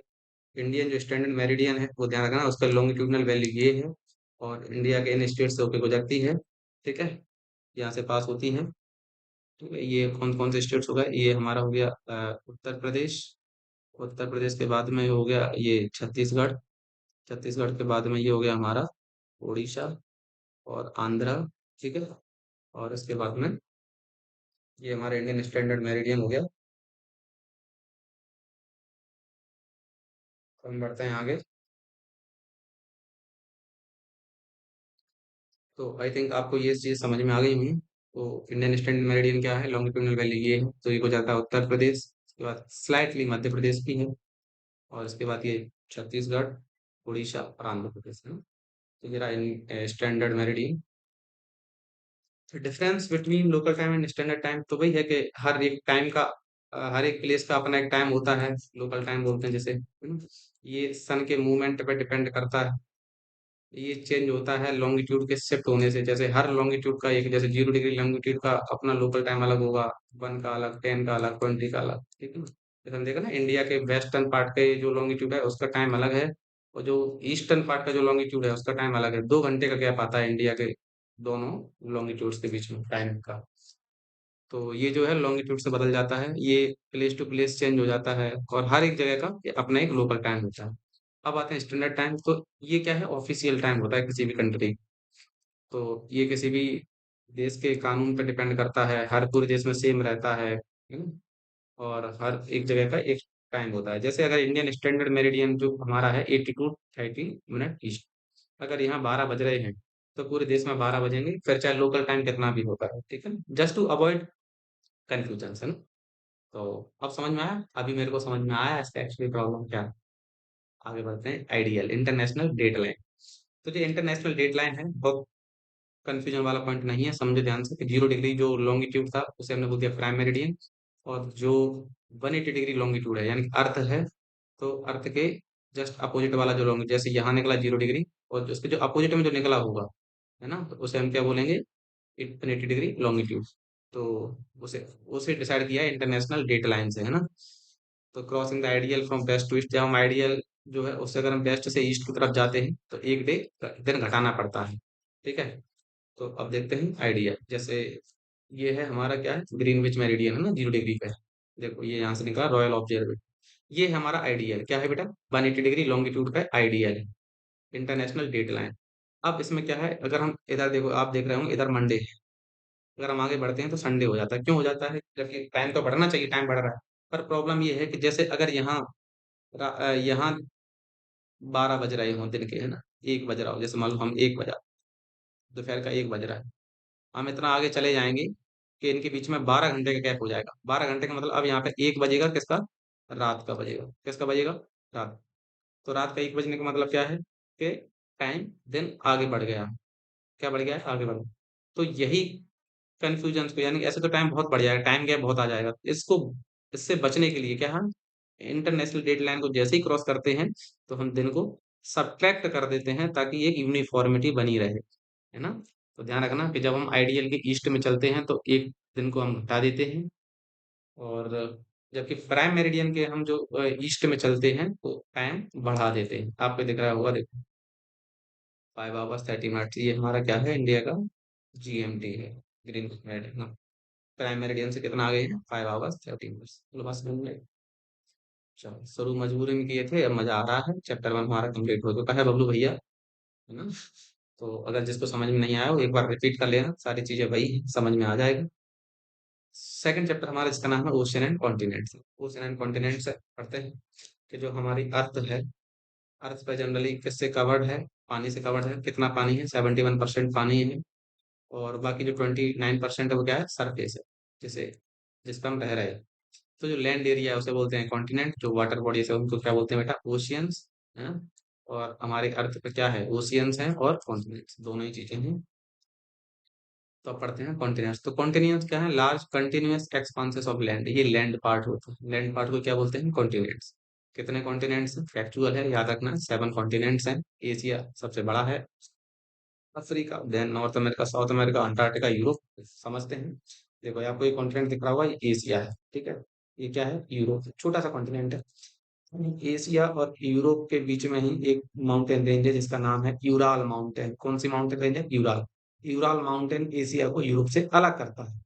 इंडियन जो स्टैंडर्ड मेरिडियन है वो ध्यान रखना, उसका लॉन्गिट्यूडनल वैल्यू ये है, और इंडिया के इन स्टेट से होकर गुजरती है, ठीक है, यहाँ से पास होती है। ठीक है, ये कौन कौन से स्टेट्स हो गए? ये हमारा हो गया उत्तर प्रदेश। उत्तर प्रदेश के बाद में हो गया ये छत्तीसगढ़। छत्तीसगढ़ के बाद में ये हो गया हमारा उड़ीसा और आंध्रा, ठीक है। और इसके बाद में ये हमारा इंडियन स्टैंडर्ड मेरिडियन हो गया। तो हम बढ़ते हैं आगे। तो आई थिंक आपको ये चीज़ समझ में आ गई होंगी। तो इंडियन स्टैंडर्ड मेरिडियन क्या है, लॉन्गिट्यूडनल वैल्यू ये है, तो ये हो जाता है उत्तर प्रदेश, उसके बाद स्लाइटली मध्य प्रदेश भी है, और इसके बाद ये छत्तीसगढ़, उड़ीसा और आंध्र प्रदेश है। तो ये रहा standard meridian. Difference between local time and standard time तो वही है कि हर एक टाइम का हर एक प्लेस का अपना एक टाइम होता है, लोकल टाइम बोलते हैं जैसे, है ना? ये सन के मूवमेंट पे डिपेंड करता है। ये चेंज होता है लॉन्गिट्यूड के शिफ्ट होने से, जैसे हर लॉन्गिट्यूड का एक, जैसे 0 डिग्री लॉन्गिट्यूड का अपना लोकल टाइम अलग होगा, 1 का अलग, 10 का अलग, 20 का अलग, ठीक है। जैसे हम देखा ना, इंडिया के वेस्टर्न पार्ट के जो लॉन्गिट्यूड है उसका टाइम अलग है, और जो ईस्टर्न पार्ट का जो लॉन्गिट्यूड है उसका टाइम अलग है। 2 घंटे का गैप आता है इंडिया के दोनों लॉन्गिट्यूड्स के बीच में टाइम का। तो ये जो है लॉन्गिट्यूड से बदल जाता है, ये प्लेस टू प्लेस चेंज हो जाता है, और हर एक जगह का ये अपना एक लोकल टाइम होता है। अब आते हैं स्टैंडर्ड टाइम। तो ये क्या है? ऑफिशियल टाइम होता है किसी भी कंट्री। तो ये किसी भी देश के कानून पर डिपेंड करता है, हर पूरे देश में सेम रहता है ना? और हर एक जगह का एक टाइम होता है। जैसे अगर इंडियन स्टैंडर्ड मेरिडियन जो हमारा है 82 30 मिनट ईस्ट, अगर यहाँ 12 बज रहे हैं, तो पूरे देश में 12 बजेंगे, फिर चाहे लोकल टाइम कितना भी होता है, ठीक है, जस्ट टू अवॉइड कंफ्यूजन है ना। तो अब समझ में आया? अभी मेरे को समझ में आया इसका एक्चुअली प्रॉब्लम क्या है। आगे बढ़ते हैं। IDL international date line. तो जो इंटरनेशनल डेट लाइन है बहुत कंफ्यूजन वाला पॉइंट नहीं है, समझो ध्यान से कि 0 डिग्री जो लॉन्गिट्यूड था उसे हमने बोल दिया प्राइम मेरिडियन, और जो 180 डिग्री लॉन्गिट्यूड है यानी कि अर्थ है, तो अर्थ के जस्ट अपोजिट वाला जो लॉन्ग, जैसे यहाँ निकला 0 डिग्री, और उसके जो अपोजिट में जो निकला होगा, है ना, तो उसे हम क्या बोलेंगे? 180 डिग्री लॉन्गिट्यूड। तो उसे उसे डिसाइड किया है इंटरनेशनल डेट लाइन से, है ना। तो crossing the IDL from west to east, जब हम आइडियल जो है उससे अगर हम वेस्ट से ईस्ट की तरफ जाते हैं तो एक डे दिन घटाना पड़ता है, ठीक है। तो अब देखते हैं आइडिया। जैसे ये है हमारा क्या है? ग्रीनविच मेरिडियन है ना, 0 डिग्री का है। देखो ये यहाँ से निकला रॉयल ऑब्जर्वेटरी। ये हमारा आइडियल क्या है बेटा? 180 डिग्री लॉन्गिट्यूड का आइडियल है, इंटरनेशनल डेट लाइन। अब इसमें क्या है? अगर हम इधर देखो, आप देख रहे हो इधर मंडे है, अगर हम आगे बढ़ते हैं तो संडे हो जाता है। क्यों हो जाता है? जबकि टाइम तो बढ़ना चाहिए, टाइम बढ़ रहा है। पर प्रॉब्लम ये है कि जैसे अगर यहाँ 12 बज रहे हों दिन के, है ना? 1 बज रहा हो, जैसे मान लो हम 1 बजा, दोपहर का 1 बज रहा है। हम इतना आगे चले जाएँगे कि इनके बीच में 12 घंटे का गैप हो जाएगा। 12 घंटे का मतलब अब यहाँ पे 1 बजेगा किसका? रात का बजेगा। किसका बजेगा? रात। तो रात का 1 बजने का मतलब क्या है? कि टाइम दिन आगे बढ़ गया। क्या बढ़ गया है? आगे बढ़ गया। तो यही कन्फ्यूजन्स को, यानी ऐसे तो टाइम बहुत बढ़ जाएगा, टाइम गैप बहुत आ जाएगा। इसको इससे बचने के लिए क्या हम इंटरनेशनल डेडलाइन को जैसे ही क्रॉस करते हैं, तो हम दिन को सब्ट्रैक्ट कर देते हैं ताकि एक यूनिफ़ॉर्मिटी बनी रहे, है ना? तो ध्यान रखना कि जब हम आइडियल के ईस्ट में चलते हैं तो एक दिन को हम घटा देते हैं, और जबकि प्राइम मेरिडियन के हम जो ईस्ट में चलते हैं तो टाइम बढ़ा देते हैं। आपको दिख रहा होगा, देखो 5 आवर्स 30 मिनट्स, ये हमारा क्या है? इंडिया का जीएमटी है, ग्रीनविच मेरिडियन है ना? प्राइम मेरिडियन से कितना आगे है? 5 आवर्स 30 मिनट्स। चलो बस बन गए। चलो शुरू मजबूरी में किए थे, अब मजा आ रहा है। चैप्टर 1 हमारा कंप्लीट हो चुका है बबलू भैया, है ना? तो अगर जिसको समझ में नहीं आया वो एक बार रिपीट कर लेना, सारी चीजें वही हैं, समझ में आ जाएगा। सेकंड चैप्टर हमारा, जिसका नाम है ocean and continents. Ocean and continents पढ़ते हैं कि जो हमारी अर्थ है, अर्थ पे जनरली किससे कवर्ड है? पानी से कवर्ड है। कितना पानी है? 71% पानी है। और बाकी जो 29% है वो क्या है? सरफेस है, जिसे जिस पर हम रह रहे हैं। तो जो लैंड एरिया है उसे बोलते हैं कॉन्टिनेंट, जो वाटर बॉडीज है उनको क्या बोलते हैं बेटा? ओशियंस, है ना? और हमारे अर्थ पे क्या है? ओशियंस हैं और कॉन्टिनेंट्स, दोनों ही चीजें हैं। तो अब पढ़ते हैं कॉन्टिनेंट्स। तो कॉन्टिनेंट्स क्या है? लार्ज कंटिन्यूअस एक्सपांसेस ऑफ लैंड, ये लैंड पार्ट होता है। लैंड पार्ट को क्या बोलते हैं? कॉन्टिनेंट्स। कितने कॉन्टिनेंट्स हैं? फैक्चुअल है, याद रखना, 7 कॉन्टिनेंट्स हैं। एशिया सबसे बड़ा है, Africa, then North America, South America, Antarctica, Europe. समझते हैं? देखो यहाँ कोई कॉन्टिनेंट दिख रहा होगा, ये एशिया है, ठीक है? ये क्या है? यूरोप, छोटा सा कॉन्टिनेंट है। एशिया और यूरोप के बीच में ही एक माउंटेन रेंज है जिसका नाम है यूराल माउंटेन। कौन सी माउंटेन रेंज है? यूराल। यूराल माउंटेन एशिया को यूरोप से अलग करता है।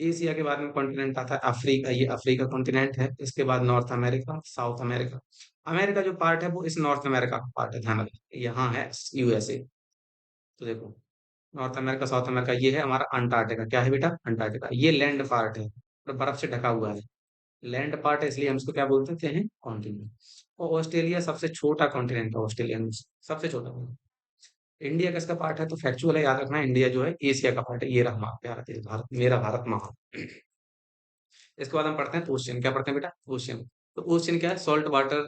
एशिया के बाद में कॉन्टिनेंट आता है अफ्रीका, ये अफ्रीका कॉन्टिनेंट है। इसके बाद north America, South America. America जो पार्ट है वो इस नॉर्थ अमेरिका का पार्ट है, ध्यान रखिए। यहाँ है यूएसए। तो देखो, नॉर्थ अमेरिका, साउथ अमेरिका, ये है हमारा अंटार्कटिका। क्या है बेटा? अंटार्कटिका। ये लैंड पार्ट है और बर्फ से ढका हुआ है। लैंड पार्ट है इसलिए हम इसको क्या बोलते हैं? कॉन्टिनेंट। और ऑस्ट्रेलिया सबसे छोटा कॉन्टिनेंट है, ऑस्ट्रेलिया में सबसे छोटा। इंडिया किसका पार्ट है? तो फैक्चुअल है, याद रखना, इंडिया जो है एशिया का पार्ट है। ये रहा हमारा प्यारा देश भारत, मेरा भारत महान। इसके बाद हम पढ़ते हैं ओशियन। क्या पढ़ते हैं बेटा? ओशियन। तो ओशियन क्या है? सॉल्ट वाटर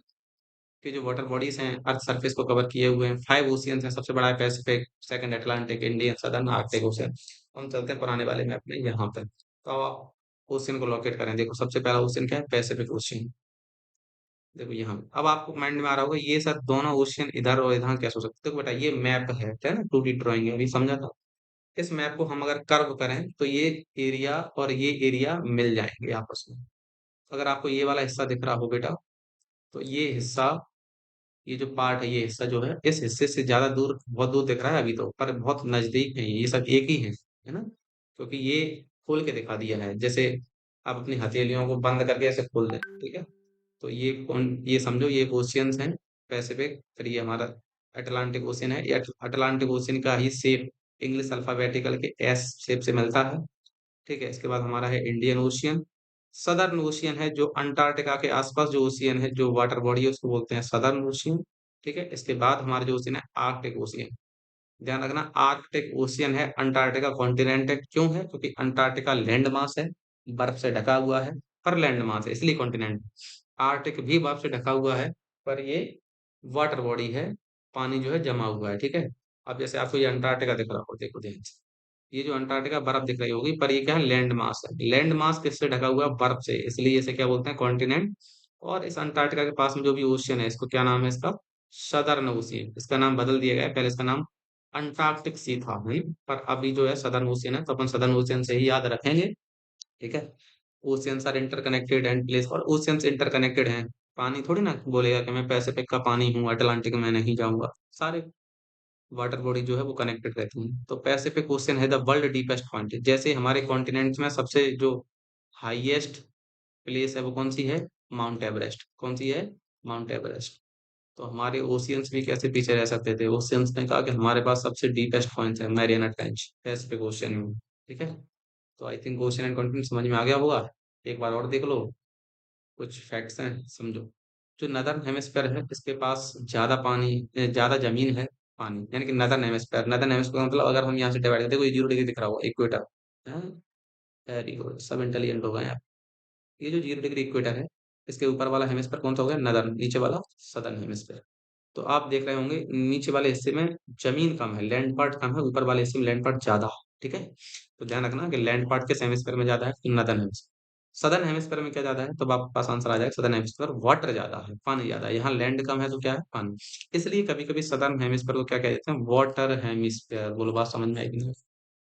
के जो वाटर बॉडीज हैं अर्थ सरफेस को कवर किए हुए हैं। 5 ओशियंस हैं। सबसे बड़ा है Pacific, second Atlantic, Indian, southern, Arctic ocean. हम चलते हैं पुराने वाले मैप में यहाँ पे, तो आप ओशियन को लोकेट करें। देखो सबसे पहला ओशियन क्या है? Pacific ocean. देखो यहाँ पे। अब आपको माइंड में आ रहा होगा ये सर दोनों ओशियन इधर और इधर कैसे हो सकते? देखो बेटा, ये मैप है ना, 2D ड्राइंग है, अभी समझा था। इस मैप को हम अगर कर्व करें तो ये एरिया और ये एरिया मिल जाएंगे आपस में। अगर आपको ये वाला हिस्सा दिख रहा हो बेटा, तो ये हिस्सा, ये जो पार्ट है, ये हिस्सा जो है, इस हिस्से से ज्यादा दूर, बहुत दूर दिख रहा है अभी तो, पर बहुत नजदीक है, ये सब एक ही है ना? क्योंकि ये खोल के दिखा दिया है, जैसे आप अपनी हथेलियों को बंद करके ऐसे खोल दें, ठीक है? तो ये कौन, ये समझो ये ओशियंस हैं, पैसिफिक, फिर ये हमारा अटलांटिक ओशियन है। ये अटलांटिक ओशियन का ही शेप इंग्लिश अल्फाबेटिकल के एस शेप से मिलता है, ठीक है? इसके बाद हमारा है इंडियन ओशियन। सदर्न ओशियन है जो अंटार्कटिका के आसपास जो ओशियन है, जो वाटर बॉडी है, उसको बोलते हैं सदर्न ओशियन, ठीक है? इसके बाद हमारा जो ओशियन है आर्कटिक ओशियन। ध्यान रखना, आर्कटिक ओशियन है, अंटार्कटिका कॉन्टिनेंट है। क्यों है? क्योंकि अंटार्कटिका लैंड मास है, बर्फ से ढका हुआ है, पर लैंड मास है इसलिए कॉन्टिनेंट। आर्कटिक भी बर्फ से ढका हुआ है, पर ये वाटर बॉडी है, पानी जो है जमा हुआ है, ठीक है? अब जैसे आपको ये अंटार्कटिका दिख रहा हो, देखो ध्यान से, ये जो अंटार्कटिका बर्फ दिख रही होगी, पर ये क्या है? लैंड मास है। लैंड मास किससे ढका हुआ है? बर्फ से, इसलिए इसे क्या बोलते हैं? कॉन्टिनेंट। और इस अंटार्कटिका के पास में जो भी ओशियन है, इसको क्या नाम है इसका? Southern ocean. इसका नाम बदल दिया गया है, पहले इसका नाम अंटार्कटिक सी था, पर अभी जो है सदर्न ओशियन है, तो अपन सदर्न ओशियन से ही याद रखेंगे, ठीक है? Oceans are interconnected and place, और ओशियंस इंटरकनेक्टेड हैं। पानी थोड़ी ना बोलेगा कि मैं पैसिफिक का पानी हूँ, अटलांटिक में नहीं जाऊंगा। सारे वाटर बॉडी जो है वो कनेक्टेड रहती हैं। तो पैसिफिक ओशियन है द वर्ल्ड डीपेस्ट पॉइंट। जैसे हमारे कॉन्टिनेंट्स में सबसे जो हाईएस्ट प्लेस है वो कौन सी है? Mount Everest. कौन सी है? Mount Everest. तो हमारे ओशियंस भी कैसे पीछे रह सकते थे? ओशियंस ने कहा कि हमारे पास सबसे डीपेस्ट पॉइंट है मैरियाना ट्रेंच, पैसिफिक ओशियन में, ठीक है? तो I think ocean and continent समझ में आ गया होगा। एक बार और देख लो, कुछ फैक्ट्स हैं समझो। जो नदर्न हेमिस्फेयर है इसके पास ज्यादा पानी, ज्यादा जमीन है, पानी, यानी कि नदर्न हेमिस्फेयर मतलब अगर हम यहाँ से डिवाइड करते हैं, कोई 0 डिग्री दिख रहा होगा इक्वेटर। वेरी गुड, सब इंटेलिजेंट हो गए आप। ये जो 0 डिग्री इक्वेटर है, इसके ऊपर वाला हेमिस्फेयर कौन सा हो गया, नदर्न, नीचे वाला सदर्न हेमिस्फेयर। तो आप देख रहे होंगे नीचे वाले हिस्से में जमीन कम है, लैंड पार्ट कम है, ऊपर वाले हिस्से में लैंड पार्ट ज्यादा है। ठीक है, तो ध्यान रखना कि लैंड पार्ट किस हेमिस्फेयर में ज्यादा है, तो नदर्न हेमिस्फेयर। सदर्न हेमिस्फेयर में क्या ज्यादा है, तो आपके पास आंसर आ जाएगा सदर्न हेमिस्फेयर, वाटर ज्यादा है, पानी ज्यादा है। यहाँ लैंड कम है तो क्या है, पानी। इसलिए कभी कभी सदर्न हेमिस्फेयर को क्या कह देते हैं, वाटर हेमिस्फेयर। बोलो, बात समझ में आएगी नहीं?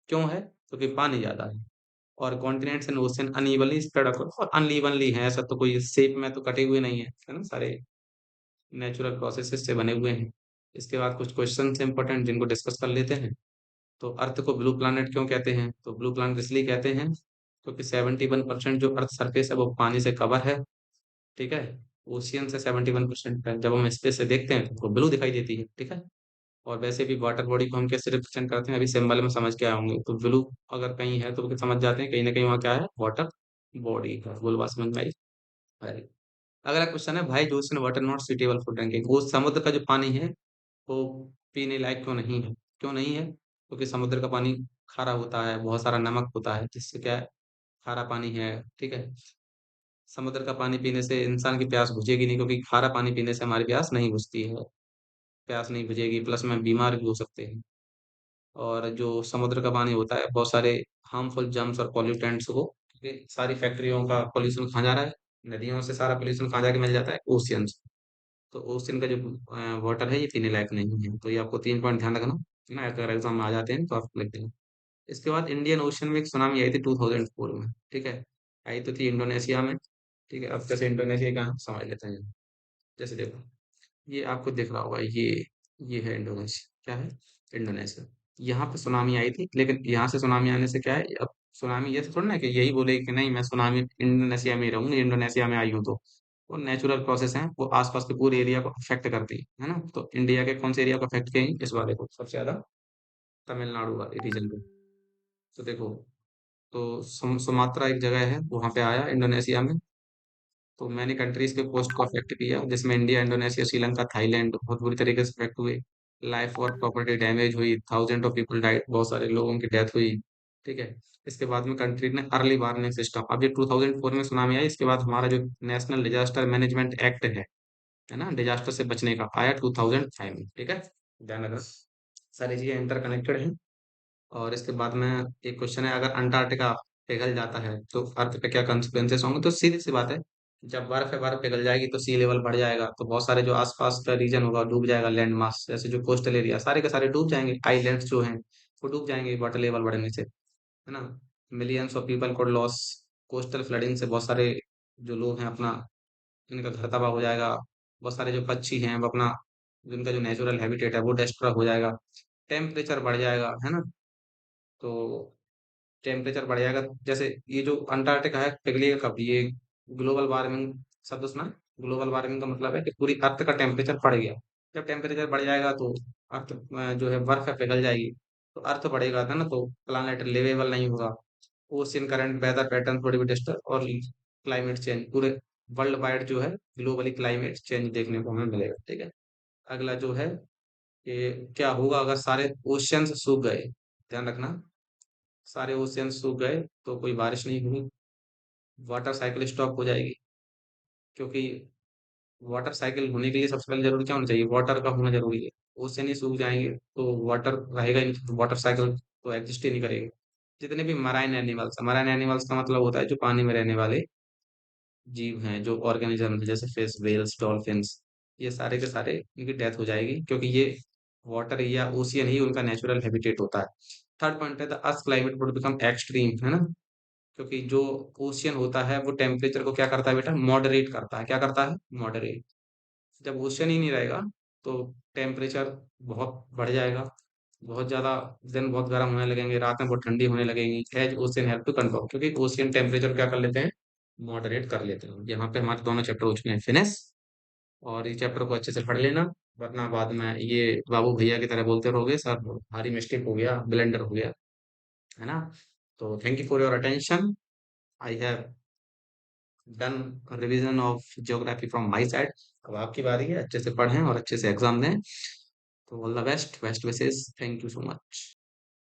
क्यों है, क्योंकि पानी ज्यादा है। और continents and ocean unevenly spread across, और अनइवनली है, ऐसा तो कोई शेप में तो कटे हुए नहीं है ना, सारे नेचुरल प्रोसेसेस से बने हुए हैं। इसके बाद कुछ क्वेश्चन इंपॉर्टेंट जिनको डिस्कस कर लेते हैं। तो अर्थ को ब्लू प्लैनेट क्यों कहते हैं, तो ब्लू प्लैनेट इसलिए कहते हैं क्योंकि 71% जो अर्थ सरफेस है वो पानी से कवर है। ठीक है, ओशियन से 71% है। जब हम स्पेस से देखते हैं तो ब्लू दिखाई देती है। ठीक है, और वैसे भी वाटर बॉडी को हम कैसे रिप्रेजेंट करते हैं, अभी सिंबल में समझ के आए होंगे। तो ब्लू अगर कहीं है तो समझ जाते हैं कहीं ना कहीं वहाँ क्या है, वाटर बॉडी है। बोल, बात समझ में आई? अरे, अगला क्वेश्चन है, भाई जो ocean water not suitable for drinking, वो समुद्र का जो पानी है वो पीने लायक क्यों नहीं है? क्यों नहीं है, क्योंकि समुद्र का पानी खारा होता है, बहुत सारा नमक होता है, जिससे क्या है, खारा पानी है। ठीक है, समुद्र का पानी पीने से इंसान की प्यास बुझेगी नहीं, क्योंकि खारा पानी पीने से हमारी प्यास नहीं बुझती है, प्यास नहीं बुझेगी, प्लस में बीमार भी हो सकते हैं। और जो समुद्र का पानी होता है, बहुत सारे हार्मफुल जर्म्स और पॉल्यूटेंट्स को, क्योंकि सारी फैक्ट्रियों का पोल्यूशन कहाँ जा रहा है, नदियों से सारा पोल्यूशन कहाँ जाके मिल जाता है, ओशियन। तो ओशन का जो वाटर है ये पीने लायक नहीं है। तो ये आपको 3 पॉइंट ध्यान रखना है ना, अगर एग्जाम में आ जाते हैं तो आप लिख देना। इसके बाद इंडियन ओशन में एक सुनामी आई थी 2004 में। ठीक है, आई तो थी इंडोनेशिया में। ठीक है, अब जैसे इंडोनेशिया का समझ लेते हैं। जैसे देखो, ये आपको दिख रहा होगा, ये है इंडोनेशिया, क्या है, इंडोनेशिया। यहाँ पे सुनामी आई थी, लेकिन यहाँ से सुनामी आने से क्या है, अब सुनामी ये थोड़ा ना कि यही बोले कि नहीं मैं सुनामी इंडोनेशिया में ही रहूंगी, इंडोनेशिया में आई हूँ तो। वो नेचुरल प्रोसेस है, वो आसपास के पूरे एरिया को अफेक्ट करती है ना। तो इंडिया के कौन से एरिया को अफेक्ट करेंगे इस वाले को, सबसे ज्यादा तमिलनाडु वाले रीजन को। तो देखो, तो सुमात्रा एक जगह है, वहां पे आया इंडोनेशिया में। तो मैंने कंट्रीज के कोस्ट को अफेक्ट किया, जिसमें इंडिया, इंडोनेशिया, श्रीलंका, थाईलैंड बहुत बुरी तरीके से अफेक्ट हुए। लाइफ और प्रॉपर्टी डैमेज हुई, थाउजेंड ऑफ पीपल डाइड, बहुत सारे लोगों की डेथ हुई। ठीक है, इसके बाद में कंट्री ने अर्ली वार्निंग सिस्टम, अब ये 2004 में सुनामी आई, इसके बाद हमारा जो नेशनल डिजास्टर मैनेजमेंट एक्ट है ना, डिजास्टर से बचने का, आया 2005 में। ठीक है, ध्यान रखना, सारी चीजें इंटरकनेक्टेड हैं। और इसके बाद में एक क्वेश्चन है, अगर अंटार्कटिका पिघल जाता है तो अर्थ पे क्या कंसिक्वेंसेस होंगे, तो सीधी सी बात है, जब बर्फ है, बर्फ पिघल जाएगी तो सी लेवल बढ़ जाएगा, तो बहुत सारे जो आसपास का रीजन होगा डूब जाएगा, लैंड मास, जैसे जो कोस्टल एरिया सारे के सारे डूब जाएंगे, आइलैंड्स जो हैं वो डूब जाएंगे वाटर लेवल बढ़ने से, है ना। मिलियंस ऑफ पीपल को लॉस, कोस्टल फ्लडिंग से बहुत सारे जो लोग हैं अपना, इनका घर तबाह हो जाएगा। बहुत सारे जो पक्षी हैं वो अपना, जिनका जो नेचुरल हैबिटेट है वो डिस्ट्रॉय हो जाएगा। टेम्परेचर बढ़ जाएगा, है ना। तो टेम्परेचर बढ़ जाएगा, जैसे ये जो अंटार्कटिका है पिघलेगा कब, ये ग्लोबल वार्मिंग शब्द सुना है? ग्लोबल वार्मिंग का मतलब है कि पूरी अर्थ का टेम्परेचर बढ़ गया। जब टेम्परेचर बढ़ जाएगा तो अर्थ जो है बर्फ है पिघल जाएगी, तो अर्थ बढ़ेगा था ना, तो प्लानट लिवेबल नहीं होगा। ओशियन करंट, वेदर पैटर्न थोड़ी भी डिस्टर्ब, और क्लाइमेट चेंज पूरे वर्ल्ड वाइड जो है, ग्लोबली क्लाइमेट चेंज देखने को हमें मिलेगा। ठीक है, अगला जो है कि क्या होगा अगर सारे ओशियंस सूख गए, ध्यान रखना, सारे ओशियन सूख गए तो कोई बारिश नहीं होगी, वाटर साइकिल स्टॉप हो जाएगी। क्योंकि वाटर साइकिल होने के लिए सबसे पहले जरूरी क्या होना चाहिए, वाटर का होना जरूरी है। ओशियन ही सूख जाएंगे तो वाटर रहेगा ही नहीं, तो वाटर साइकिल तो एग्जिस्ट ही नहीं करेगी। जितने भी मराइन एनिमल्स का मतलब होता है जो पानी में रहने वाले जीव हैं, जो ऑर्गेनिज्म है, जैसे फिश, वेल्स, डॉल्फिन्स, ये सारे के सारे इनकी डेथ हो जाएगी, क्योंकि ये वाटर या ओशियन ही उनका नेचुरल हैबिटेट होता है। थर्ड पॉइंट है, the earth climate would become extreme, है ना। क्योंकि जो ओशियन होता है वो टेम्परेचर को क्या करता है बेटा, मॉडरेट करता है। क्या करता है, मॉडरेट। जब ओशियन ही नहीं रहेगा तो टेम्परेचर बहुत बढ़ जाएगा, बहुत ज्यादा, दिन बहुत गर्म होने लगेंगे, रात में बहुत ठंडी होने लगेंगी, as ocean have to control, क्योंकि ओशियन टेम्परेचर क्या कर लेते हैं, मॉडरेट कर लेते हैं। यहाँ पे हमारे दोनों चैप्टर हो चुके हैं फिनिश, और इस चैप्टर को अच्छे से पढ़ लेना, वरना बाद में ये बाबू भैया की तरह बोलते रहोगे सर भारी मिस्टेक हो गया, ब्लेंडर हो गया, है ना। तो thank you for your attention. I have done revision of geography from my side. अब आपकी बारी है, अच्छे से पढ़ें और अच्छे से एग्जाम दें। तो all the best, best wishes, thank you so much.